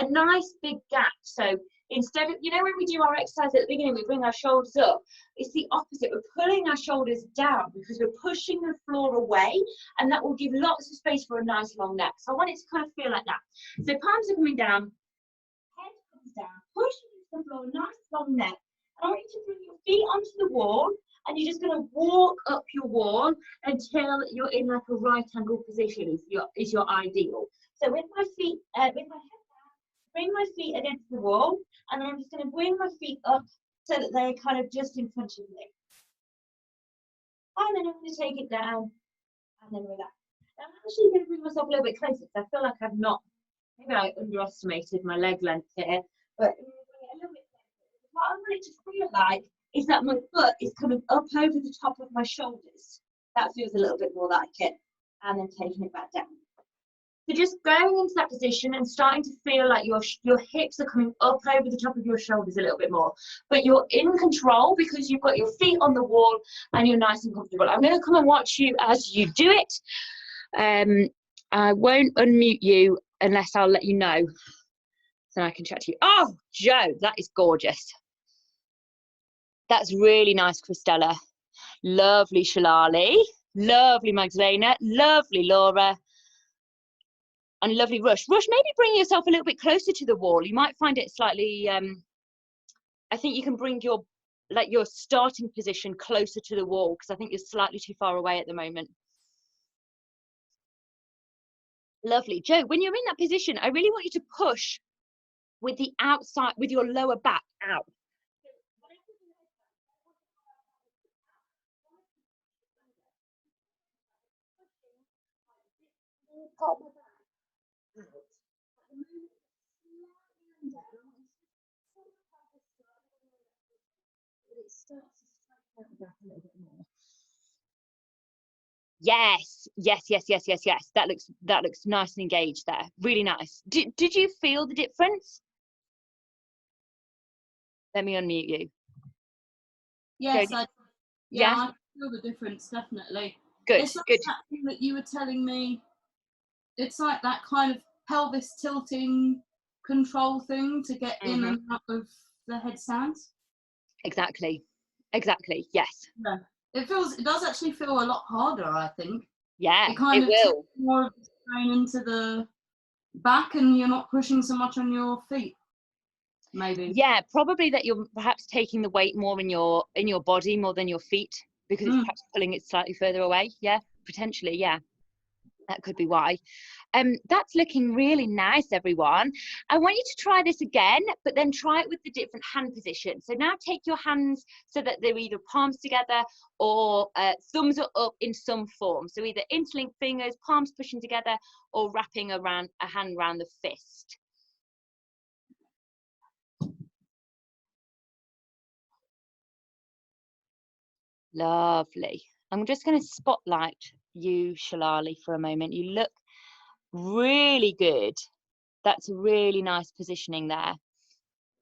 nice big gap. So instead of, you know, when we do our exercise at the beginning, we bring our shoulders up. It's the opposite. We're pulling our shoulders down because we're pushing the floor away, and that will give lots of space for a nice long neck. So I want it to kind of feel like that. So palms are coming down, head comes down, pushing into the floor, nice long neck. I want you to bring your feet onto the wall, and you're just going to walk up your wall until you're in like a right angle position is your ideal. So with my feet, with my head down, bring my feet against the wall, and then I'm just going to bring my feet up so that they're kind of just in front of me. And then I'm going to take it down, and then relax. Now I'm actually going to bring myself a little bit closer because I feel like I've not, maybe I underestimated my leg length here, but I'm going to bring it a little bit. What I want it to feel like is that my foot is coming up over the top of my shoulders. That feels a little bit more like it. And then taking it back down. So just going into that position and starting to feel like your hips are coming up over the top of your shoulders a little bit more. But you're in control because you've got your feet on the wall and you're nice and comfortable. I'm going to come and watch you as you do it. I won't unmute you unless I'll let you know. So I can chat to you. Oh, Joe, that is gorgeous. That's really nice, Christella. Lovely, Shalali. Lovely, Magdalena. Lovely, Laura. And lovely, Rush. Rush, maybe bring yourself a little bit closer to the wall. You might find it slightly, I think you can bring your starting position closer to the wall because I think you're slightly too far away at the moment. Lovely. Joe, when you're in that position, I really want you to push with the outside, with your lower back out. Yes. That looks nice and engaged there. Really nice. Did you feel the difference? Let me unmute you. Yes, I feel the difference, definitely. Good, it's like good. That thing that you were telling me. It's like that kind of pelvis tilting. control thing to get in and out of the headstands. Exactly. Yes. Yeah. It does actually feel a lot harder, I think. Yeah, It kind of will. takes more of the strain into the back, and you're not pushing so much on your feet. Maybe. Yeah, probably that you're perhaps taking the weight more in your body more than your feet, because it's perhaps pulling it slightly further away. Yeah, potentially. Yeah, that could be why. That's looking really nice, everyone. I want you to try this again, but then try it with the different hand positions. So now take your hands so that they're either palms together or thumbs are up in some form. So either interlinked fingers, palms pushing together, or wrapping around a hand around the fist. Lovely. I'm just going to spotlight you, Shalali, for a moment. You look really good. That's a really nice positioning there.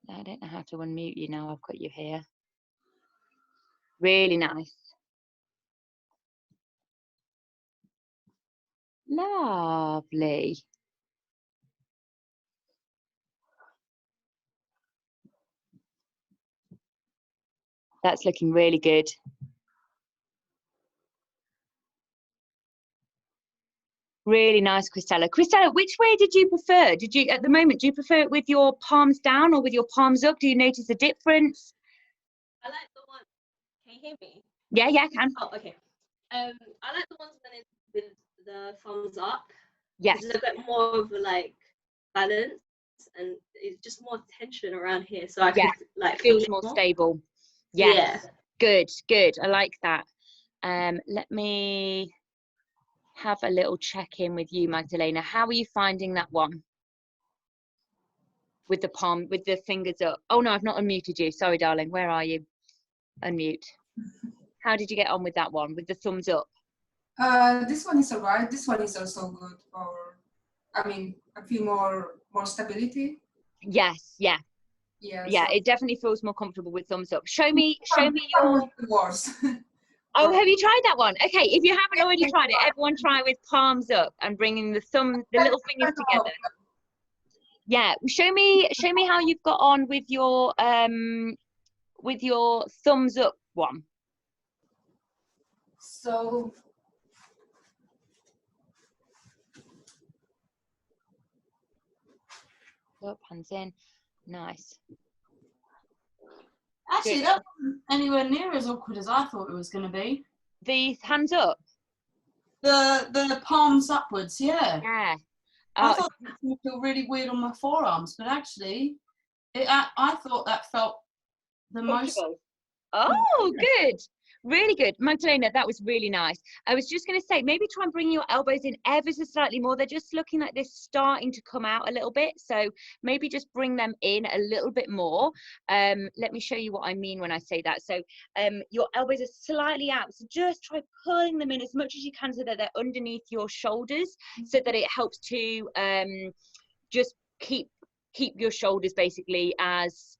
I don't know how to unmute you now. I've got you here. Really nice. Lovely. That's looking really good. Really nice, Christella. Christella, which way did you prefer? Did you, at the moment, do you prefer it with your palms down or with your palms up? Do you notice a difference? I like the one. Can you hear me? Yeah, I can. Oh, okay. I like the ones when it's with the thumbs up. Yes. There's a bit more of a, like, balance, and it's just more tension around here, so I can like feel feels it more stable. Yes. Yeah. Good. I like that. Let me have a little check-in with you, Magdalena. How are you finding that one? With the palm, with the fingers up. Oh no, I've not unmuted you. Sorry, darling. Where are you? Unmute. How did you get on with that one, with the thumbs up? This one is alright. This one is also good for, I mean, I feel more stability. Yes, yeah. Yeah, Yeah, so it definitely feels more comfortable with thumbs up. Show me your... worse. Oh, have you tried that one? Okay, if you haven't already tried it, everyone try with palms up and bringing the little fingers together. Yeah, show me how you've got on with your thumbs up one. So Up, hands in. Nice. Actually, that wasn't anywhere near as awkward as I thought it was going to be. The hands up? The palms upwards, yeah. Yeah. I thought it would feel really weird on my forearms, but actually, I thought that felt the most. Oh, good. Really good. Magdalena, that was really nice. I was just going to say, maybe try and bring your elbows in ever so slightly more. They're just looking like they're starting to come out a little bit. So maybe just bring them in a little bit more. Let me show you what I mean when I say that. So your elbows are slightly out. So just try pulling them in as much as you can so that they're underneath your shoulders, so that it helps to just keep your shoulders basically as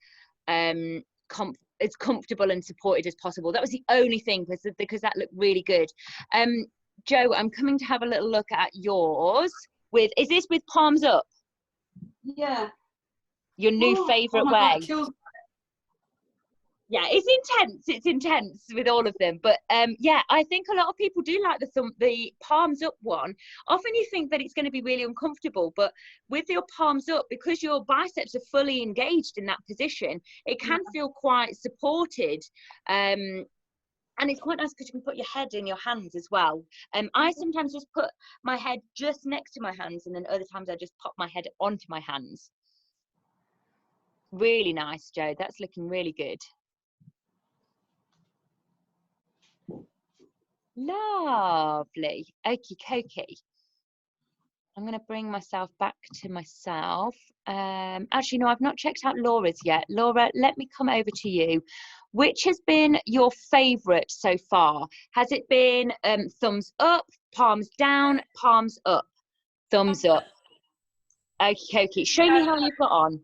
comfortable and supported as possible. That was the only thing, because that looked really good. Joe, I'm coming to have a little look at yours. Is this with palms up? Yeah. Your new favorite way? God, it kills me. Yeah, it's intense with all of them, but yeah, I think a lot of people do like the palms up one. Often you think that it's going to be really uncomfortable, but with your palms up, because your biceps are fully engaged in that position, it can feel quite supported, and it's quite nice because you can put your head in your hands as well. I sometimes just put my head just next to my hands, and then other times I just pop my head onto my hands. Really nice, Joe. That's looking really good. Lovely. Okie dokie. I'm going to bring myself back to myself. Actually, no, I've not checked out Laura's yet. Laura, let me come over to you. Which has been your favourite so far? Has it been thumbs up, palms down, palms up? Thumbs up. Okie dokie. Show me how you've got on.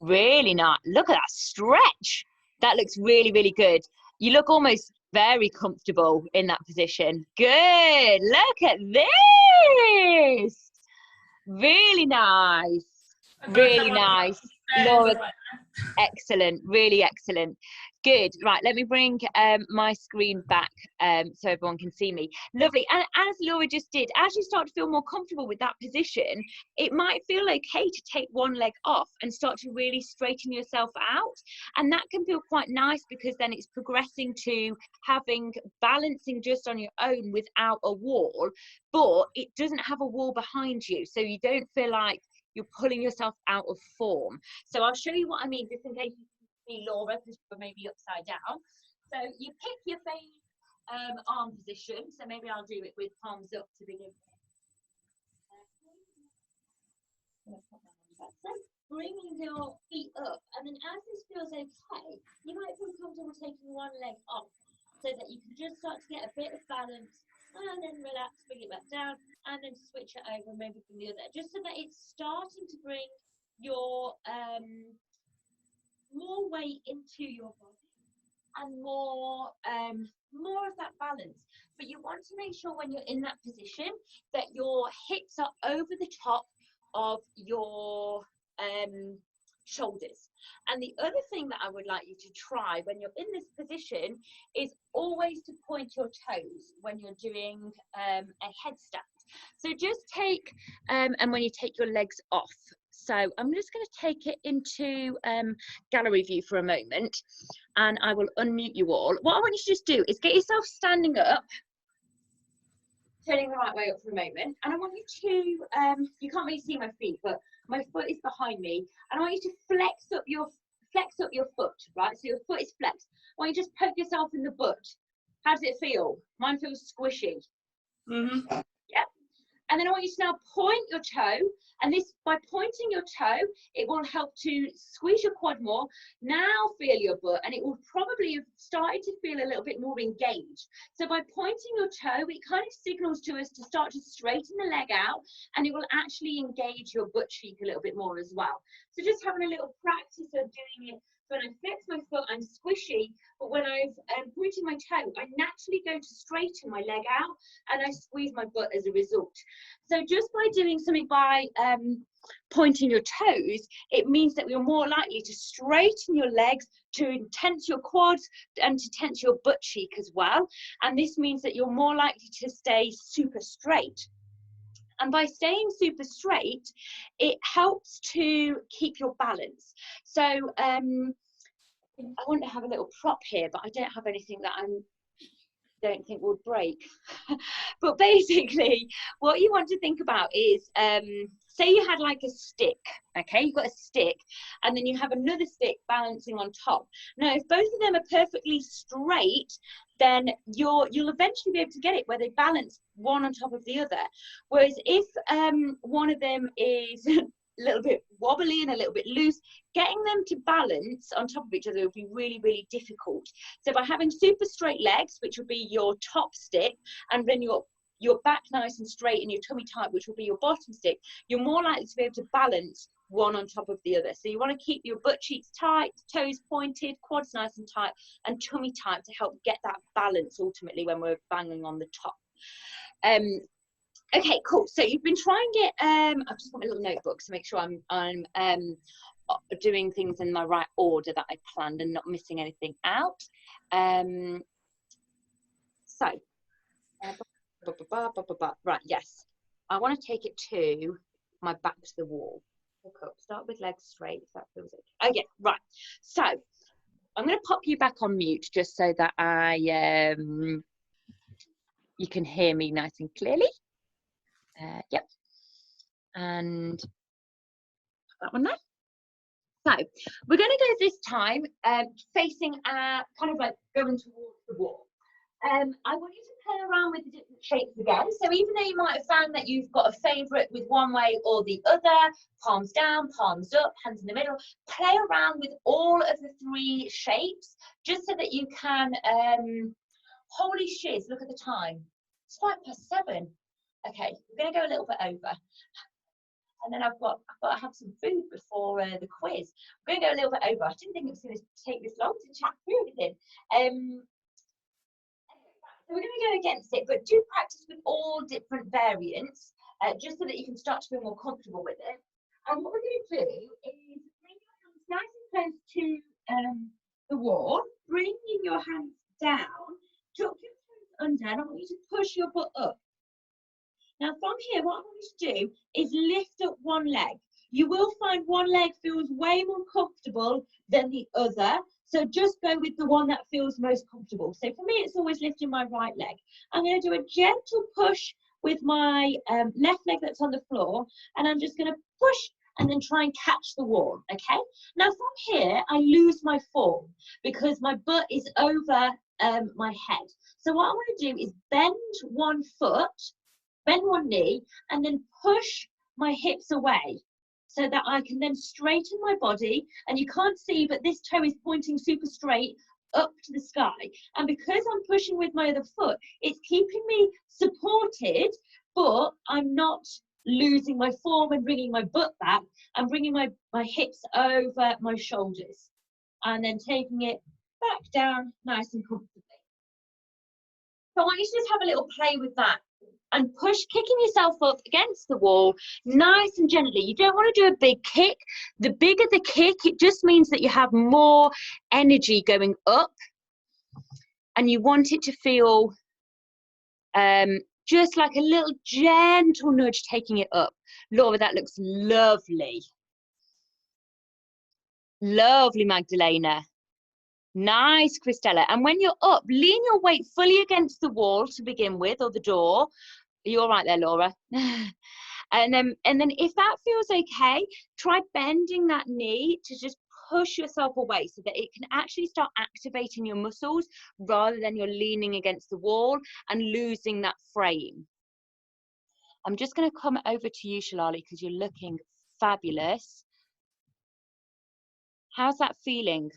Really nice. Look at that stretch. That looks really, really good. You look almost Very comfortable in that position. Good. Look at this. Really nice. Really nice. Laura, excellent. Really excellent. Good. Right, let me bring my screen back so everyone can see me. Lovely. And as Laura just did, as you start to feel more comfortable with that position, it might feel okay to take one leg off and start to really straighten yourself out. And that can feel quite nice because then it's progressing to having balancing just on your own without a wall, but it doesn't have a wall behind you. So you don't feel like you're pulling yourself out of form. So I'll show you what I mean, just in case you see Laura, because we're maybe upside down. So you pick your favorite arm position. So maybe I'll do it with palms up to begin with. So bringing your feet up, and then as this feels okay, you might feel comfortable taking one leg off so that you can just start to get a bit of balance, and then relax, bring it back down, and then switch it over maybe from the other, just so that it's starting to bring your more weight into your body and more of that balance. But you want to make sure when you're in that position that your hips are over the top of your shoulders. And the other thing that I would like you to try when you're in this position is always to point your toes when you're doing a headstand. So just take and when you take your legs off. So I'm just going to take it into gallery view for a moment, and I will unmute you all. What I want you to just do is get yourself standing up, turning the right way up for a moment, and I want you to, you can't really see my feet, but my foot is behind me, and I want you to flex up your foot, right? So your foot is flexed. I want you to just poke yourself in the butt. How does it feel? Mine feels squishy. Yeah. And then I want you to now point your toe, and this, by pointing your toe, it will help to squeeze your quad more. Now feel your butt, and it will probably have started to feel a little bit more engaged. So by pointing your toe, it kind of signals to us to start to straighten the leg out, and it will actually engage your butt cheek a little bit more as well. So just having a little practice of doing it. When I flex my foot, I'm squishy, but when I'm pointing my toe, I naturally go to straighten my leg out, and I squeeze my butt as a result. So just by doing something by pointing your toes, it means that you're more likely to straighten your legs, to tense your quads, and to tense your butt cheek as well. And this means that you're more likely to stay super straight. And by staying super straight, it helps to keep your balance. So I want to have a little prop here, but I don't have anything that I don't think would break. But basically, what you want to think about is, say you had like a stick, okay? You've got a stick, and then you have another stick balancing on top. Now, if both of them are perfectly straight, then you'll eventually be able to get it where they balance one on top of the other. Whereas if one of them is a little bit wobbly and a little bit loose, getting them to balance on top of each other will be really, really difficult. So by having super straight legs, which will be your top stick, and then your back nice and straight and your tummy tight, which will be your bottom stick, you're more likely to be able to balance one on top of the other. So you want to keep your butt cheeks tight, toes pointed, quads nice and tight, and tummy tight to help get that balance ultimately when we're banging on the top. Okay, cool. So you've been trying it. I've just got my little notebook to make sure I'm doing things in the right order that I planned and not missing anything out. Right, yes. I want to take it to my back to the wall. Look up. Start with legs straight, if that feels okay. Okay, right. So I'm going to pop you back on mute just so that you can hear me nice and clearly. Yep. And that one there. So we're going to go this time facing kind of like going towards the wall. I want you to play around with the different shapes again. So even though you might have found that you've got a favourite with one way or the other, palms down, palms up, hands in the middle, play around with all of the three shapes just so that you can, holy shiz, look at the time. It's 7:05. Okay, we're going to go a little bit over. And then I've got to have some food before the quiz. We're going to go a little bit over. I didn't think it was going to take this long to chat through everything. So we're going to go against it, but do practice with all different variants, just so that you can start to feel more comfortable with it. And what we're going to do is bring your hands nice and close to the wall, bringing your hands down, tuck your toes under, and I want you to push your butt up. Now from here, what I want you to do is lift up one leg. You will find one leg feels way more comfortable than the other, so just go with the one that feels most comfortable. So for me, it's always lifting my right leg. I'm going to do a gentle push with my left leg that's on the floor, and I'm just going to push and then try and catch the wall, okay? Now from here, I lose my form because my butt is over my head. So what I want to do is bend one foot, bend one knee, and then push my hips away so that I can then straighten my body. And you can't see, but this toe is pointing super straight up to the sky. And because I'm pushing with my other foot, it's keeping me supported, but I'm not losing my form and bringing my butt back. I'm bringing my hips over my shoulders and then taking it back down nice and comfortably. So I want you to just have a little play with that and push, kicking yourself up against the wall nice and gently. You don't want to do a big kick. The bigger the kick, it just means that you have more energy going up, and you want it to feel just like a little gentle nudge taking it up. Laura, that looks lovely. Lovely, Magdalena. Nice, Christella. And when you're up, lean your weight fully against the wall to begin with, or the door. Are you all right there, Laura? and then if that feels okay, try bending that knee to just push yourself away so that it can actually start activating your muscles rather than you're leaning against the wall and losing that frame. I'm just going to come over to you, Shalali, because you're looking fabulous. How's that feeling?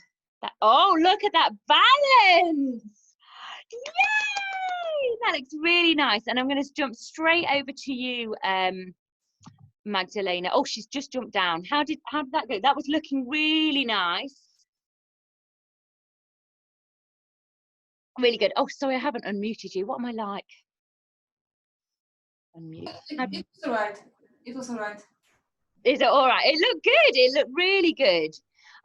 Oh, look at that balance! Yay! That looks really nice. And I'm going to jump straight over to you, Magdalena. Oh, she's just jumped down. How did that go? That was looking really nice. Really good. Oh, sorry, I haven't unmuted you. What am I like? Unmute. It was all right. It was all right. Is it all right? It looked good. It looked really good.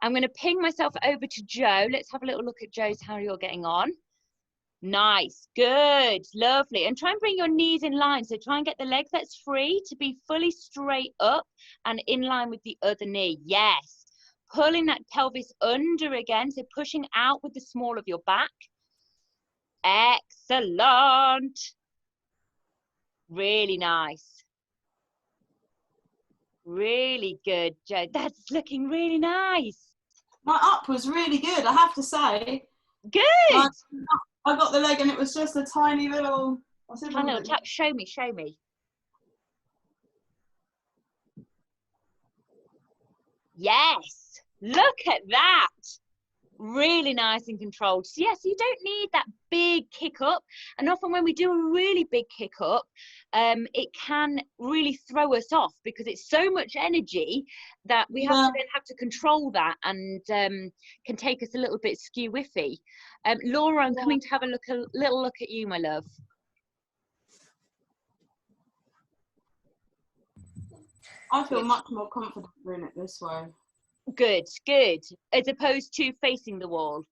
I'm going to ping myself over to Joe. Let's have a little look at Joe's, how you're getting on. Nice, good, lovely. And try and bring your knees in line. So try and get the leg that's free to be fully straight up and in line with the other knee. Yes. Pulling that pelvis under again. So pushing out with the small of your back. Excellent. Really nice. Really good, Joe. That's looking really nice. My up was really good, I have to say. Good. I got the leg and it was just a tiny little... Tiny little tap. Show me, show me. Yes. Look at that. Really nice and controlled. So yes, you don't need that big kick up, and often when we do a really big kick up, it can really throw us off because it's so much energy that we have to control that, and can take us a little bit skew-whiffy. Laura, I'm coming to have a little look at you, my love. I feel much more confident doing it this way. Good, good. As opposed to facing the wall.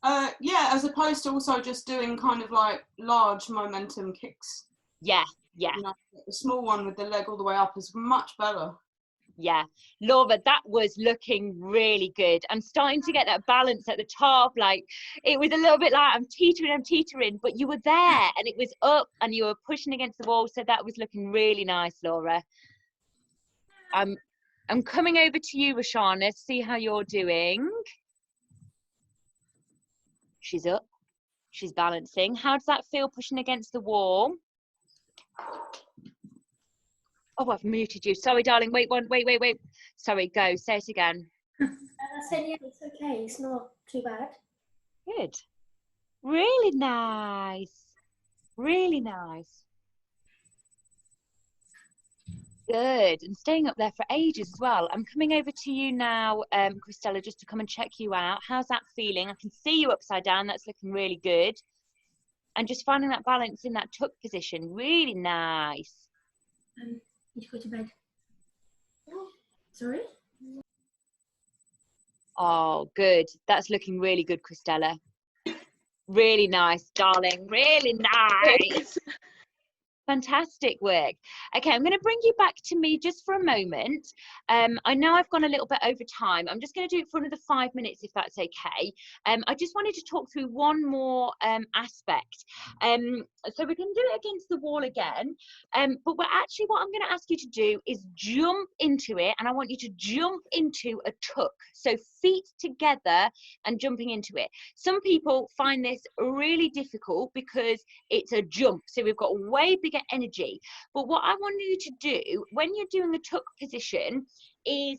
Yeah, as opposed to also just doing kind of like large momentum kicks. Yeah, yeah. You know, the small one with the leg all the way up is much better. Yeah, Laura, that was looking really good. I'm starting to get that balance at the top. Like, it was a little bit like I'm teetering, but you were there and it was up and you were pushing against the wall. So that was looking really nice, Laura. I'm coming over to you, Roshana, to see how you're doing. She's up. She's balancing. How does that feel pushing against the wall? Oh, I've muted you. Sorry, darling. Wait. Sorry, go. Say it again. I said, yeah, it's okay. It's not too bad. Good. Really nice. Really nice. Good. And staying up there for ages as well. I'm coming over to you now, Christella, just to come and check you out. How's that feeling? I can see you upside down. That's looking really good. and just finding that balance in that tuck position. Really nice. Need to go to bed. Sorry? Oh, good. That's looking really good, Christella. Really nice, darling. Really nice. Fantastic work. Okay, I'm going to bring you back to me just for a moment. I know I've gone a little bit over time. I'm just going to do it for another 5 minutes, if that's okay. I just wanted to talk through one more aspect. So we can do it against the wall again. But what I'm going to ask you to do is jump into it, and I want you to jump into a tuck. So feet together and jumping into it. Some people find this really difficult because it's a jump. So we've got way bigger energy. But what I want you to do when you're doing the tuck position is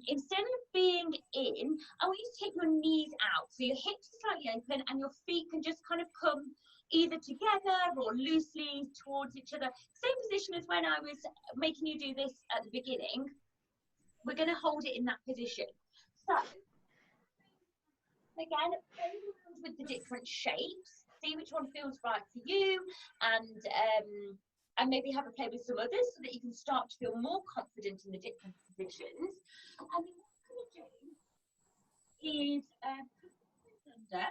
instead of being in, I want you to take your knees out. So your hips are slightly open and your feet can just kind of come either together or loosely towards each other. Same position as when I was making you do this at the beginning. We're going to hold it in that position. So again, play around with the different shapes. See which one feels right for you, and maybe have a play with some others so that you can start to feel more confident in the different positions. And then what I'm going to do is under,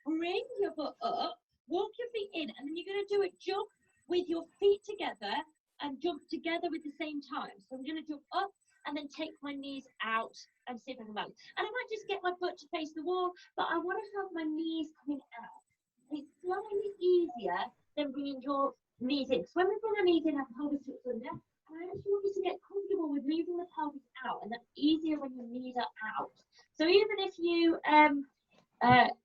bring your butt up, walk your feet in, and then you're going to do a jump with your feet together and jump together with the same time. So I'm going to jump up and then take my knees out and see if I can balance. And I might just get my butt to face the wall, but I want to have my knees coming out. It's slightly easier than bringing your knees in. So when we bring our knees in, our pelvis tucks under, I actually want you to get comfortable with moving the pelvis out, and that's easier when your knees are out. So even if you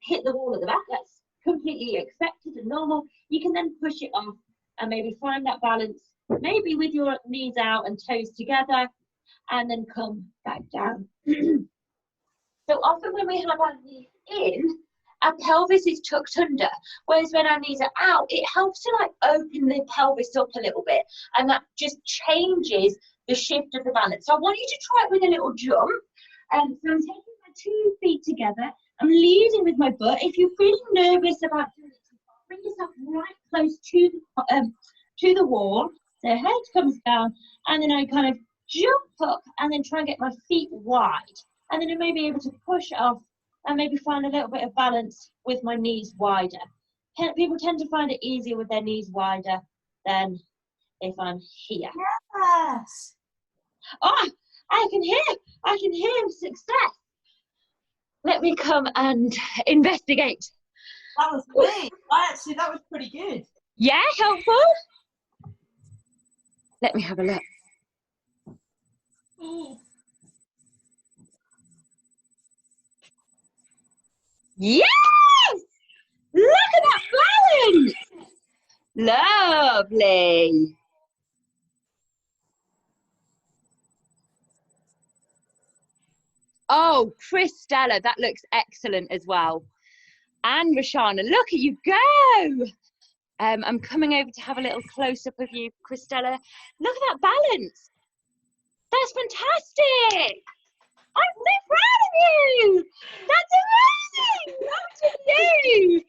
hit the wall at the back, that's completely expected and normal. You can then push it off and maybe find that balance, maybe with your knees out and toes together, and then come back down. So often when we have our knees in, our pelvis is tucked under, whereas when our knees are out, it helps to like open the pelvis up a little bit, and that just changes the shift of the balance. So I want you to try it with a little jump. So I'm taking my 2 feet together, I'm leading with my butt. If you're feeling nervous about doing it, bring yourself right close to the wall. So head comes down, and then I kind of jump up and then try and get my feet wide, and then I may be able to push off and maybe find a little bit of balance with my knees wider. People tend to find it easier with their knees wider than if I'm here. Yes. Oh, I can hear success. Let me come and investigate. That was great. That was pretty good. Yeah, helpful? Let me have a look. Ooh. Yes! Look at that balance! Lovely. Oh, Christella, that looks excellent as well. And Roshana, look at you go. I'm coming over to have a little close-up of you, Christella. Look at that balance. That's fantastic. I'm so proud of you. That's amazing. Up to you.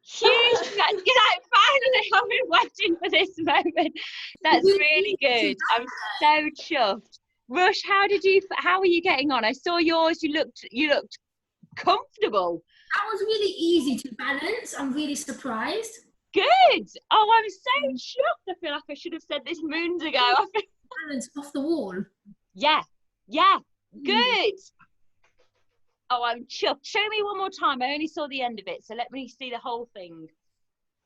Huge. You're like, finally, I've been waiting for this moment. That's really good. I'm so chuffed. Rush, how are you getting on? I saw yours. You looked comfortable. That was really easy to balance. I'm really surprised. Good. Oh, I'm so shocked. I feel like I should have said this moons ago. Balance off the wall. Yeah. Good. Oh, I'm chuffed. Show me one more time. I only saw the end of it, so let me see the whole thing.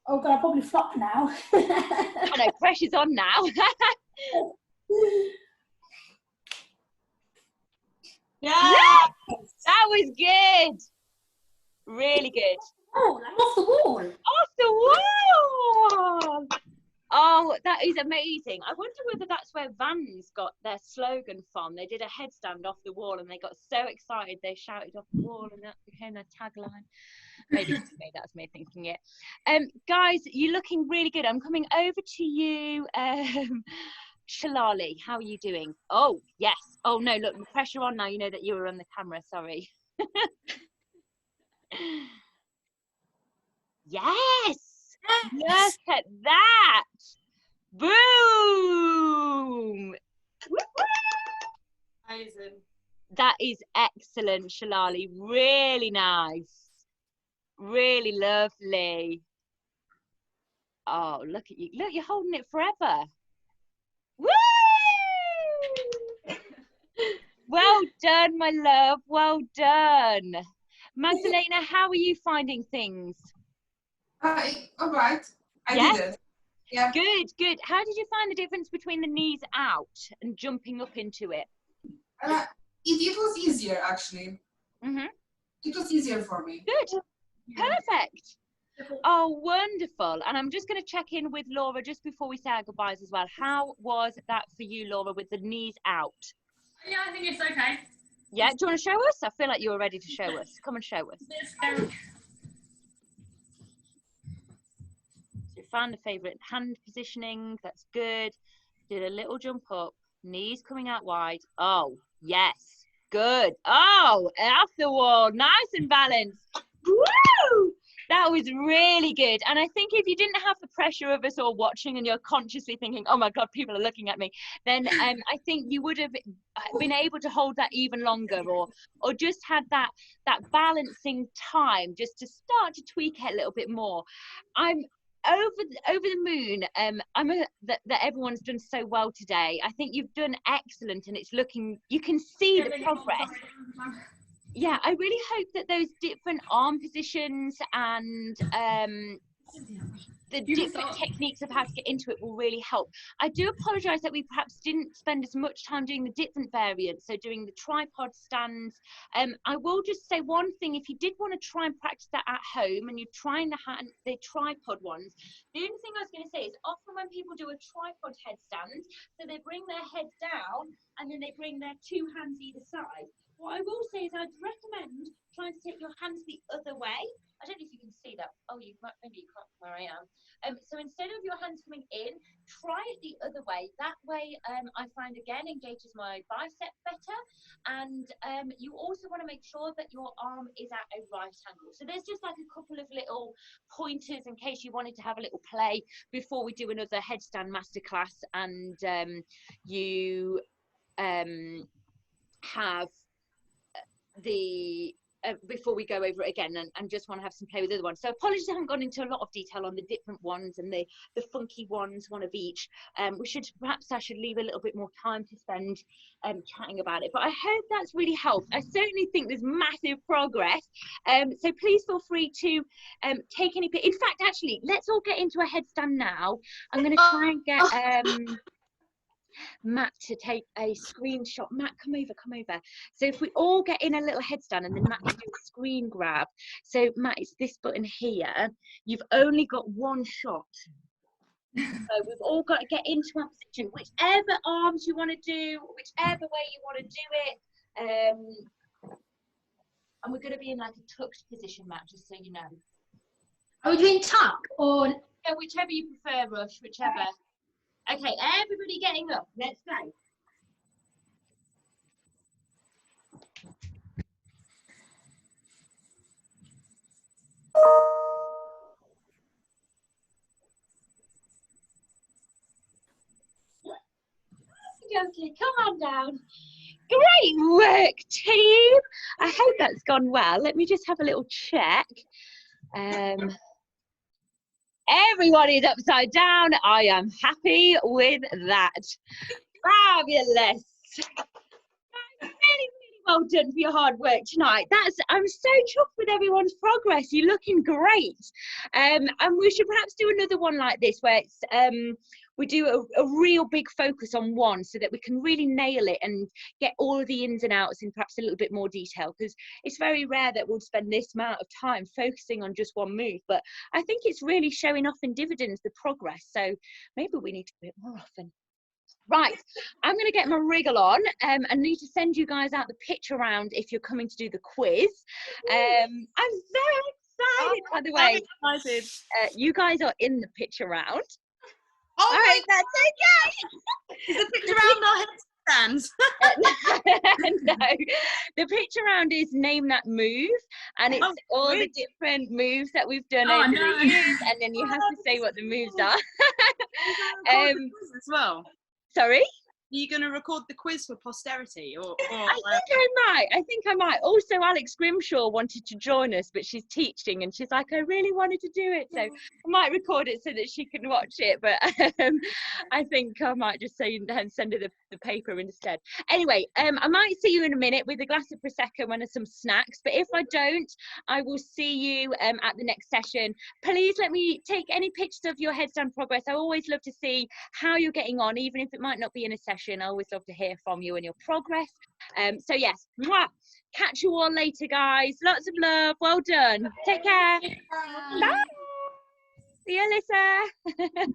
Oh God, I'll probably flop now. I know, pressure's on now. Yeah. That was good. Really good. Oh, I'm off the wall. Off the wall. Oh, that is amazing. I wonder whether that's where Vans got their slogan from. They did a headstand off the wall and they got so excited they shouted off the wall, and that became their tagline. Maybe it's me, that's me thinking it. Guys, you're looking really good. I'm coming over to you. Shalali, how are you doing? Oh, yes. Oh, no, look, the pressure on now. You know that you were on the camera. Sorry. Yes. Look at that. Boom. Amazing. That is excellent, Shalali. Really nice. Really lovely. Oh, look at you. Look, you're holding it forever. Woo! Well done, my love. Well done. Magdalena, how are you finding things? All right. I Yes? did it. Yeah. Good, good. How did you find the difference between the knees out and jumping up into it? It was easier, actually. Mm-hmm. It was easier for me. Good. Perfect. Oh, wonderful. And I'm just going to check in with Laura just before we say our goodbyes as well. How was that for you, Laura, with the knees out? Yeah, I think it's okay. Yeah, do you want to show us? I feel like you were ready to show us. Come and show us. So you found a favourite hand positioning. That's good. Did a little jump up. Knees coming out wide. Oh, yes. Good. Oh, off the wall. Nice and balanced. Woo! That was really good. And I think if you didn't have the pressure of us all watching and you're consciously thinking, oh my God, people are looking at me, then I think you would have been able to hold that even longer, or just had that balancing time just to start to tweak it a little bit more. I'm over the moon. That everyone's done so well today. I think you've done excellent, and it's looking, you can see the progress. Yeah, I really hope that those different arm positions and the different techniques of how to get into it will really help. I do apologise that we perhaps didn't spend as much time doing the different variants, so doing the tripod stands. I will just say one thing: if you did want to try and practice that at home and you're trying the tripod ones, the only thing I was going to say is often when people do a tripod headstand, so they bring their head down and then they bring their two hands either side. What I will say is I'd recommend trying to take your hands the other way. I don't know if you can see that. Oh, maybe you can't from where I am. So instead of your hands coming in, try it the other way. That way, I find again engages my bicep better. And you also want to make sure that your arm is at a right angle. So there's just like a couple of little pointers in case you wanted to have a little play before we do another headstand masterclass, and you have the before we go over it again, and just want to have some play with the other ones. So apologies I haven't gone into a lot of detail on the different ones and the funky ones, one of each. I should leave a little bit more time to spend chatting about it, but I hope that's really helped. I certainly think there's massive progress, so please feel free to take any, in fact, actually, let's all get into a headstand now. I'm going to try and get Matt to take a screenshot. Matt, come over. So if we all get in a little headstand and then Matt can do a screen grab. So Matt, it's this button here. You've only got one shot. So we've all got to get into our position. Whichever arms you want to do, whichever way you want to do it. And we're going to be in like a tucked position, Matt, just so you know. Are we doing tuck or? Yeah, whichever you prefer, Rush, whichever. Okay, everybody getting up. Let's go. Okay, come on down. Great work, team. I hope that's gone well. Let me just have a little check. Everyone is upside down. I am happy with that. Fabulous. Really well done for your hard work tonight. I'm so chuffed with everyone's progress. You're looking great. And we should perhaps do another one like this where it's we do a real big focus on one, so that we can really nail it and get all of the ins and outs in perhaps a little bit more detail, because it's very rare that we'll spend this amount of time focusing on just one move, but I think it's really showing off in dividends, the progress, so maybe we need to do it more often. Right, I'm going to get my wriggle on. I need to send you guys out the pitch around if you're coming to do the quiz. I'm very excited, by the way. You guys are in the pitch around. Oh, all right, that's okay. Is the pitch around our headstands? No, the pitch around is name that move, and it's Oh, all the great. different moves that we've done Oh, over no. the years, and then you have to say what the moves are. Record the quiz as well. Sorry? Are you going to record the quiz for posterity, or I think I might. Also, Alex Grimshaw wanted to join us, but she's teaching, and she's like, I really wanted to do it, so I might record it so that she can watch it. But I think I might just send her the paper instead. Anyway, I might see you in a minute with a glass of prosecco and some snacks. But if I don't, I will see you at the next session. Please let me take any pictures of your headstand progress. I always love to see how you're getting on, even if it might not be in a session. I always love to hear from you and your progress. So yes, mwah. Catch you all later, guys. Lots of love. Well done. Take care. Bye. See you, Alyssa.